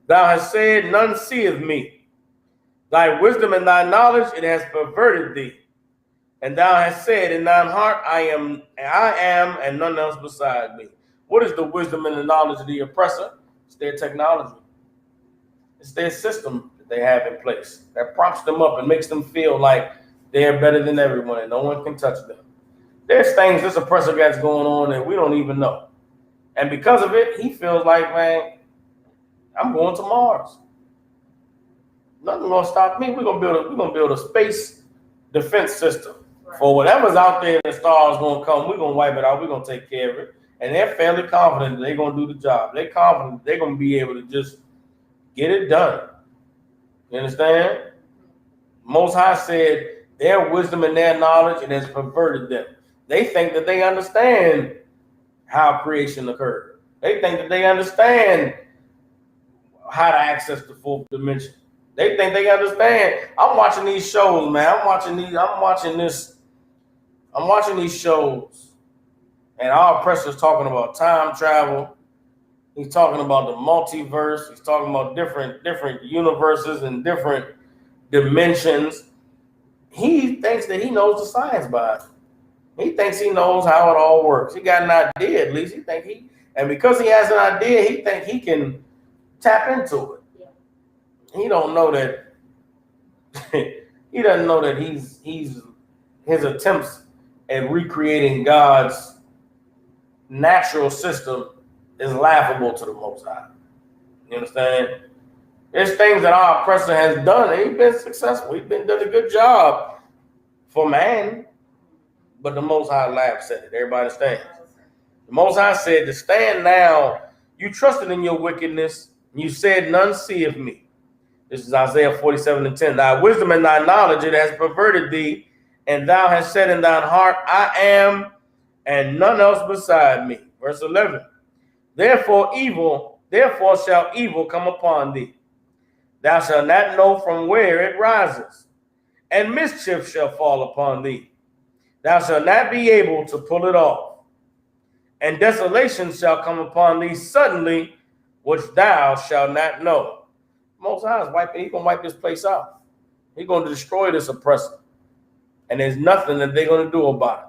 "Thou hast said, none seeth me. Thy wisdom and thy knowledge, it has perverted thee. And thou hast said in thine heart, I am, and none else beside me." What is the wisdom and the knowledge of the oppressor? It's their technology. It's their system that they have in place that props them up and makes them feel like they're better than everyone and no one can touch them. There's things this oppressor gets going on that we don't even know. And because of it, he feels like, man, I'm going to Mars. Nothing gonna stop me. We're gonna build a space defense system. For whatever's out there in the stars gonna come, we're gonna wipe it out, we're gonna take care of it. And they're fairly confident that they're gonna do the job. They're confident they're gonna be able to just get it done. You understand? Most High said their wisdom and their knowledge, it has perverted them. They think that they understand how creation occurred. They think that they understand how to access the fourth dimension. They think they understand. I'm watching these shows, man. I'm watching these shows, and our oppressor's talking about time travel. He's talking about the multiverse. He's talking about different universes and different dimensions. He thinks that he knows the science behind it. He thinks he knows how it all works. He got an idea, at least. And because he has an idea, he thinks he can tap into it. Yeah. He don't know that. He doesn't know that his attempts at recreating God's natural system is laughable to the Most High. You understand? There's things that our oppressor has done, and he's been successful. He's done a good job for man, but the Most High Lab said it. Everybody understands? The Most High said to stand now. You trusted in your wickedness. You said none seeth me. This is Isaiah 47:10. Thy wisdom and thy knowledge, it has perverted thee, and thou hast said in thine heart, I am, and none else beside me. Verse 11. Therefore shall evil come upon thee. Thou shalt not know from where it rises, and mischief shall fall upon thee. Thou shalt not be able to pull it off. And desolation shall come upon thee suddenly, which thou shalt not know. Most High is wiping, he's going to wipe this place out. He's going to destroy this oppressor. And there's nothing that they're going to do about it.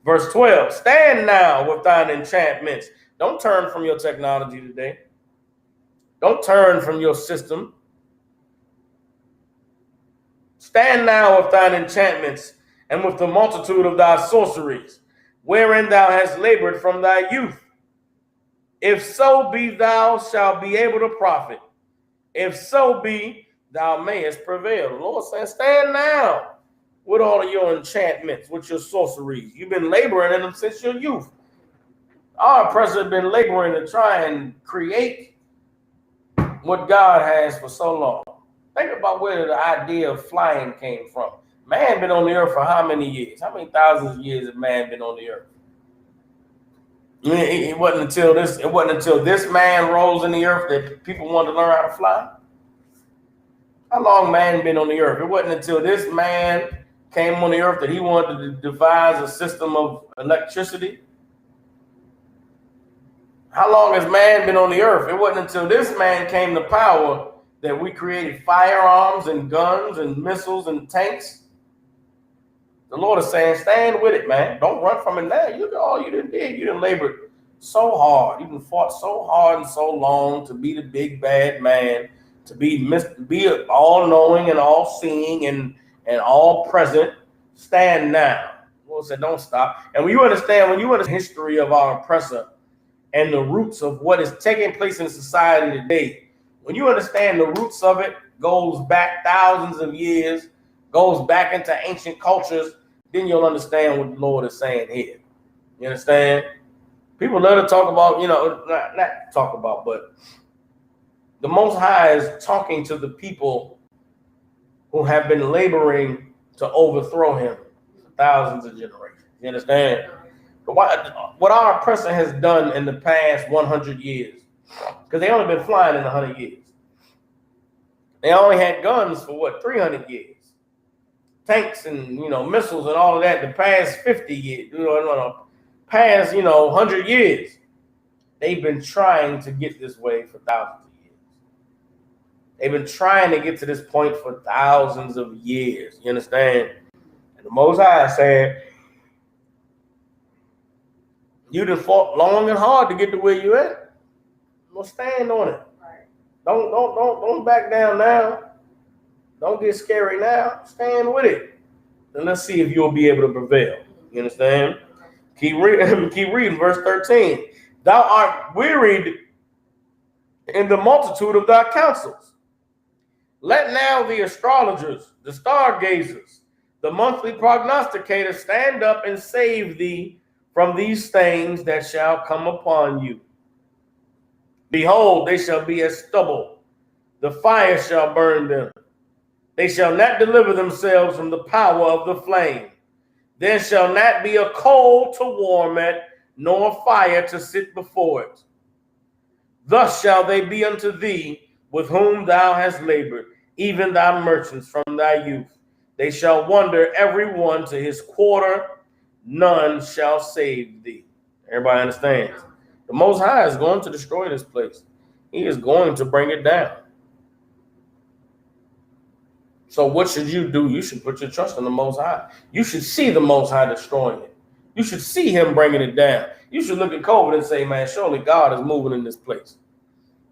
Verse 12, stand now with thine enchantments. Don't turn from your technology today. Don't turn from your system. Stand now with thine enchantments and with the multitude of thy sorceries, wherein thou hast labored from thy youth. If so be thou shalt be able to profit. If so be thou mayest prevail. The Lord says, stand now with all of your enchantments, with your sorceries. You've been laboring in them since your youth. Our oppressors have been laboring to try and create what God has for so long. Think about where the idea of flying came from. Man been on the earth for how many years? How many thousands of years has man been on the earth? It wasn't until this man rose in the earth that people wanted to learn how to fly. How long man been on the earth? It wasn't until this man came on the earth that he wanted to devise a system of electricity. How long has man been on the earth? It wasn't until this man came to power that we created firearms and guns and missiles and tanks. The Lord is saying, stand with it, man. Don't run from it now. You didn't labor so hard. You done fought so hard and so long to be the big bad man, to be all-knowing and all-seeing and all-present. Stand now. The Lord said, don't stop. And when you understand the history of our oppressor and the roots of what is taking place in society today, when you understand the roots of it, goes back thousands of years, goes back into ancient cultures, then you'll understand what the Lord is saying here. You understand? People love to talk about, not talk about, but the Most High is talking to the people who have been laboring to overthrow him for thousands of generations. You understand? What our oppressor has done in the past 100 years, because they only been flying in 100 years. They only had guns for 300 years. Tanks and, missiles and all of that, the past 50 years, past, 100 years. They've been trying to get this way for thousands of years. They've been trying to get to this point for thousands of years. You understand? And the Most High said, you done fought long and hard to get to where you at. Well, stand on it. Right. Don't back down now. Don't get scary now. Stand with it. And let's see if you'll be able to prevail. You understand? Keep reading verse 13. Thou art wearied in the multitude of thy counsels. Let now the astrologers, the stargazers, the monthly prognosticators stand up and save thee from these things that shall come upon you. Behold, they shall be as stubble. The fire shall burn them. They shall not deliver themselves from the power of the flame. There shall not be a coal to warm it, nor a fire to sit before it. Thus shall they be unto thee with whom thou hast labored, even thy merchants from thy youth. They shall wander every one to his quarter, none shall save thee. Everybody understands? The Most High is going to destroy this place. He is going to bring it down. So what should you do? You should put your trust in the Most High. You should see the Most High destroying it. You should see him bringing it down. You should look at COVID and say, man, surely God is moving in this place.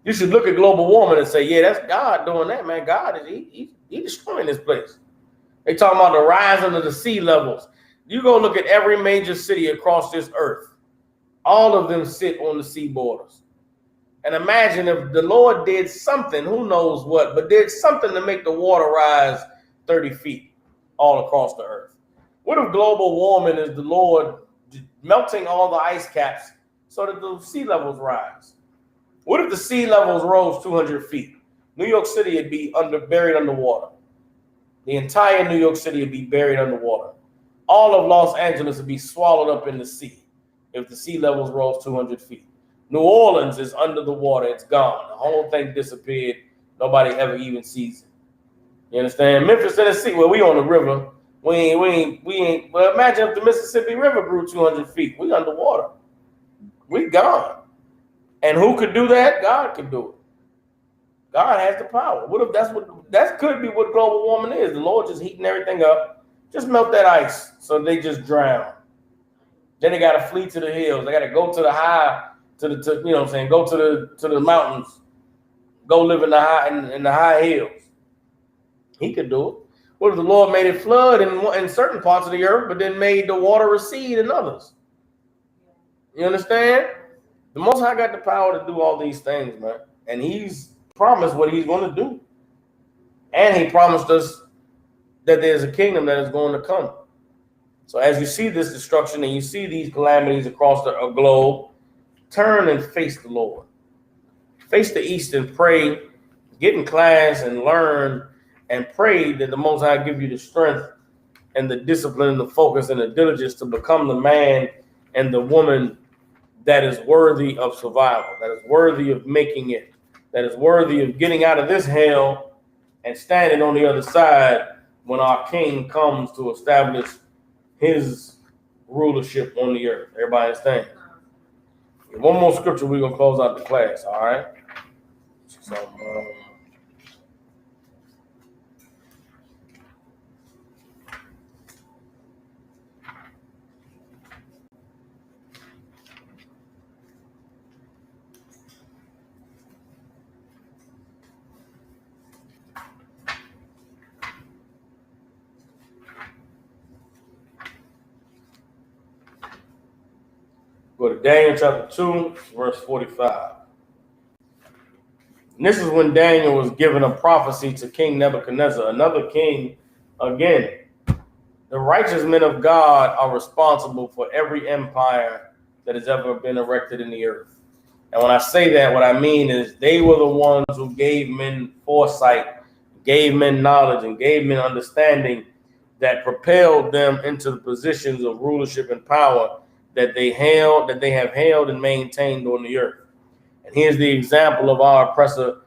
You should look at global warming and say, yeah, that's God doing that, man. God is he destroying this place. They talking about the rising of the sea levels. You go look at every major city across this earth. All of them sit on the sea borders. And imagine if the Lord did something, who knows what, but did something to make the water rise 30 feet all across the earth. What if global warming is the Lord melting all the ice caps so that the sea levels rise? What if the sea levels rose 200 feet? New York City would be buried underwater. The entire New York City would be buried underwater. All of Los Angeles would be swallowed up in the sea if the sea levels rose 200 feet. New Orleans is under the water. It's gone. The whole thing disappeared. Nobody ever even sees it. You understand? Memphis, Tennessee, well, we on the river. We ain't. Well, imagine if the Mississippi River grew 200 feet. We underwater. We gone. And who could do that? God could do it. God has the power. What if that could be what global warming is? The Lord just heating everything up. Just melt that ice so they just drown. Then they got to flee to the hills. They got to go to the high, you know what I'm saying? Go to the mountains. Go live in the high hills. He could do it. What if the Lord made it flood in certain parts of the earth, but then made the water recede in others? You understand? The Most High got the power to do all these things, man. And he's promised what he's going to do. And he promised us that there's a kingdom that is going to come. So as you see this destruction and you see these calamities across the globe, turn and face the Lord. Face the east and pray. Get in class and learn and pray that the Most High give you the strength and the discipline and the focus and the diligence to become the man and the woman that is worthy of survival, that is worthy of making it, that is worthy of getting out of this hell and standing on the other side when our King comes to establish his rulership on the earth. Everybody understand? One more scripture, we're going to close out the class, all right? So, go to Daniel chapter 2, verse 45. And this is when Daniel was given a prophecy to King Nebuchadnezzar, another king again. The righteous men of God are responsible for every empire that has ever been erected in the earth. And when I say that, what I mean is they were the ones who gave men foresight, gave men knowledge, and gave men understanding that propelled them into the positions of rulership and power that they have held and maintained on the earth. And here's the example of our oppressor,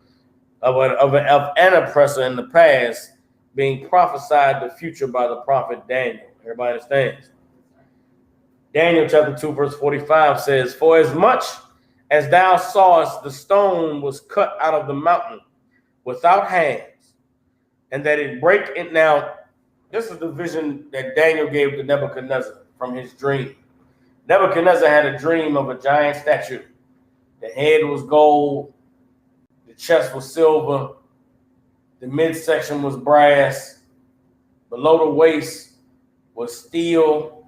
of an oppressor in the past being prophesied the future by the prophet Daniel. Everybody understands? Daniel chapter 2, verse 45 says, "For as much as thou sawest the stone was cut out of the mountain without hands, and that it break it." Now, this is the vision that Daniel gave to Nebuchadnezzar from his dream. Nebuchadnezzar had a dream of a giant statue. The head was gold, the chest was silver, the midsection was brass, below the waist was steel,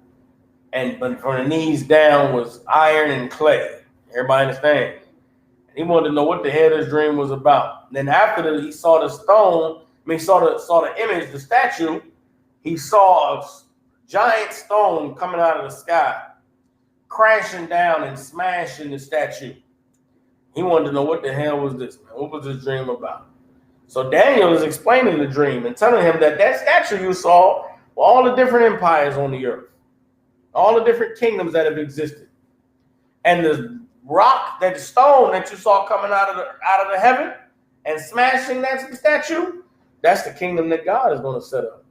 and from the knees down was iron and clay. Everybody understand? He wanted to know what the head of his dream was about. Then after he saw the stone, saw the image, the statue, he saw a giant stone coming out of the sky, crashing down and smashing the statue. He wanted to know what the hell was this, man? What was this dream about? So Daniel is explaining the dream and telling him that statue you saw were all the different empires on the earth, all the different kingdoms that have existed. And the rock, that stone that you saw coming out of the heaven and smashing that statue, that's the kingdom that God is going to set up.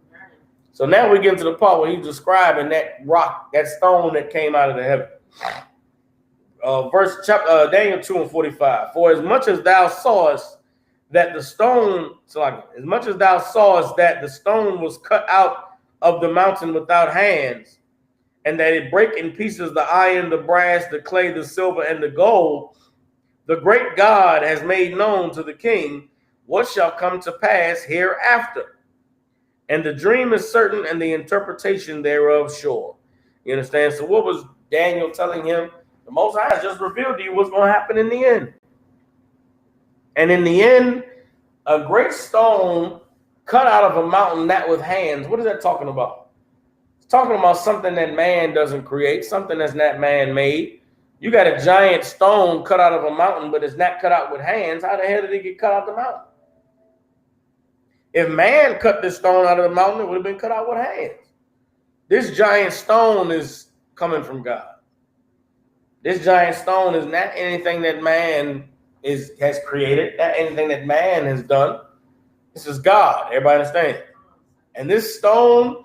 So now we get to the part where he's describing that rock, that stone that came out of the heaven. Daniel 2 and 45. "For as much as thou sawest that the stone, was cut out of the mountain without hands, and that it break in pieces the iron, the brass, the clay, the silver, and the gold, the great God has made known to the king what shall come to pass hereafter. And the dream is certain, and the interpretation thereof sure." You understand? So what was Daniel telling him? The Most High has just revealed to you what's going to happen in the end. And in the end, a great stone cut out of a mountain, not with hands. What is that talking about? It's talking about something that man doesn't create, something that's not man-made. You got a giant stone cut out of a mountain, but it's not cut out with hands. How the hell did it get cut out the mountain? If man cut this stone out of the mountain, it would have been cut out with hands. This giant stone is coming from God. This giant stone is not anything that man has created, not anything that man has done. This is God. Everybody understand? And this stone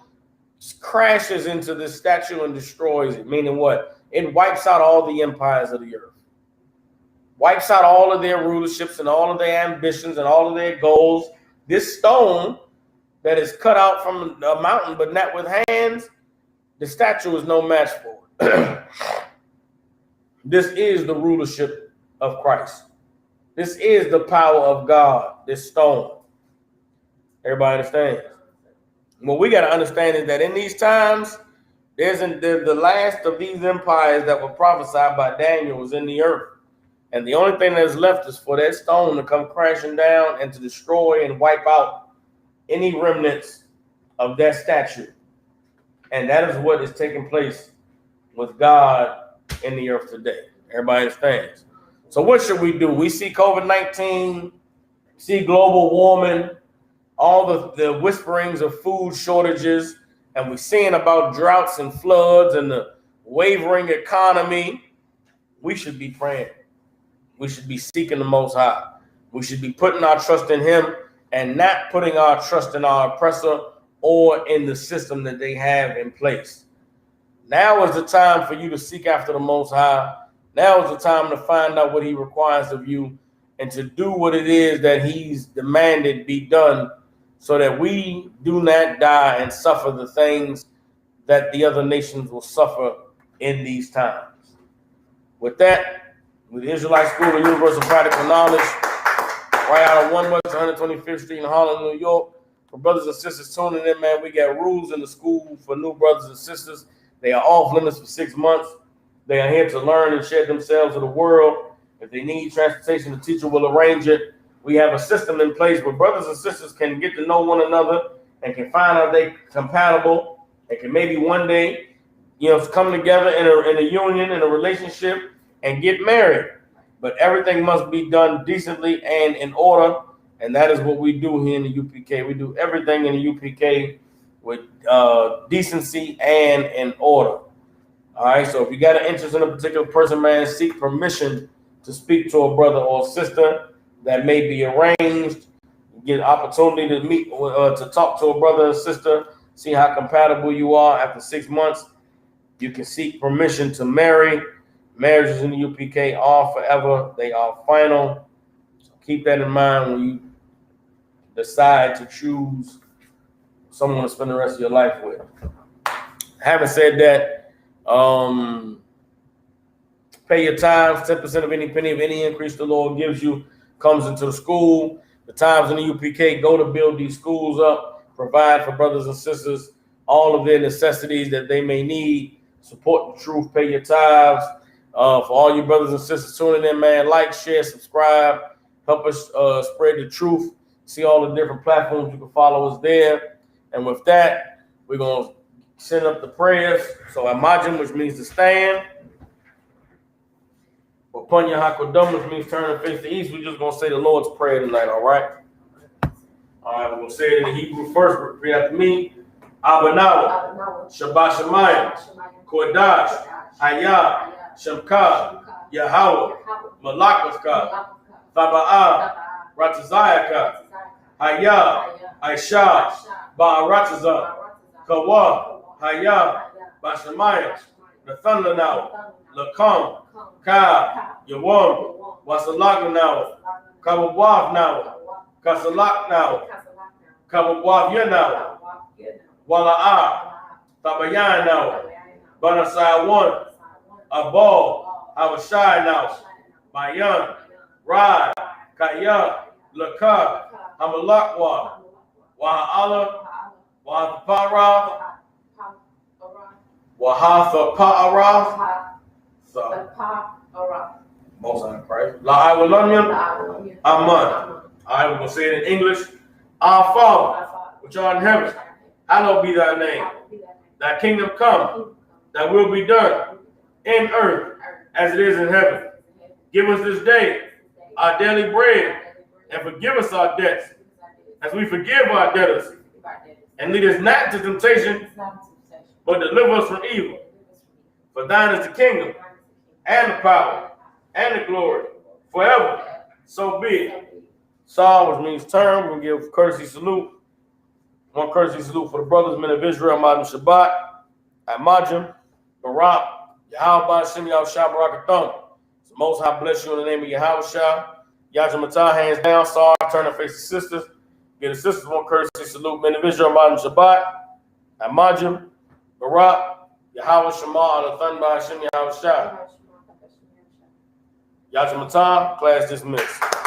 crashes into this statue and destroys it, meaning what? It wipes out all the empires of the earth. Wipes out all of their rulerships and all of their ambitions and all of their goals. This stone that is cut out from a mountain but not with hands, the statue is no match for it. This is the rulership of Christ. This is the power of God, this stone. Everybody understands? What we got to understand is that in these times, there's the last of these empires that were prophesied by Daniel was in the earth. And the only thing that's left is for that stone to come crashing down and to destroy and wipe out any remnants of that statue. And that is what is taking place with God in the earth today. Everybody understands. So what should we do? We see COVID-19, see global warming, all the whisperings of food shortages, and we're seeing about droughts and floods and the wavering economy. We should be praying. We should be seeking the Most High. We should be putting our trust in Him and not putting our trust in our oppressor or in the system that they have in place. Now is the time for you to seek after the Most High. Now is the time to find out what He requires of you and to do what it is that He's demanded be done, so that we do not die and suffer the things that the other nations will suffer in these times. With that, with the Israelite School of Universal Practical Knowledge, right out of 1 West 125th Street in Harlem, New York. For brothers and sisters tuning in, man, we got rules in the school for new brothers and sisters. They are off limits for 6 months. They are here to learn and share themselves with the world. If they need transportation, the teacher will arrange it. We have a system in place where brothers and sisters can get to know one another and can find out they're compatible and can maybe one day, come together in a union, in a relationship, and get married. But everything must be done decently and in order, and that is what we do here in the UPK. We do everything in the UPK with decency and in order. All right, so if you got an interest in a particular person, man, seek permission to speak to a brother or sister. That may be arranged. Get an opportunity to meet, to talk to a brother and sister, see how compatible you are. After 6 months, you can seek permission to marry. Marriages in the UPK are forever. They are final. So keep that in mind when you decide to choose someone to spend the rest of your life with. Having said that, pay your tithes. 10% of any penny of any increase the Lord gives you comes into the school. The tithes in the UPK go to build these schools up, provide for brothers and sisters all of their necessities that they may need. Support the truth, pay your tithes. For all you brothers and sisters tuning in, man, like, share, subscribe, help us spread the truth. See all the different platforms, you can follow us there. And with that, we're going to send up the prayers. So Imagine, which means to stand. Punya Hakodum, which means turn and face the east. We're just going to say the Lord's Prayer tonight, all right? All right, we're going to say it in the Hebrew first. Repeat after me. Abanawa, Shabbat Shemayim, Kodash, Hayah, Shemka, Yahweh, Malakaska, Thaba'ah, Ratazayaka, Hayah, Aisha, Ba'arataza, Kawa, Hayah, Bashamayim, Nathananawa, Lakam, Ka, Yawam, Wasalak now, Kababwav now, Kasalak now, Kababwav now, Wala'ah, Tabayan now, Banasai 1, Abal, Abashai now, Mayan, Rad, Kaya, Laka, Hamalakwa, Waha'ala, Wahapara, Wahatha Pa'ara, most of Christ. Amen. All right, we're going to say it in English. Our Father, which art in heaven, hallowed be thy name. Thy kingdom come, thy will be done in earth as it is in heaven. Give us this day our daily bread, and forgive us our debts as we forgive our debtors. And lead us not into temptation, but deliver us from evil. For thine is the kingdom, and the power, and the glory, forever. So be it. Saw, which means turn. We're going to give courtesy salute. One courtesy salute for the brothers, men of Israel, Madam Shabbat, Amajim, Barak, Yahweh, Shem Yahushua, Barakathon. So Most High bless you in the name of Yahushua. Yajamatah, hands down. Saw, turn and face the sisters. Give the sisters one courtesy salute. Men of Israel, Madam Shabbat, Amajim, Barak, Yahweh Shema, Alathan by Hashem Yahushua. Yajamatah, class dismissed.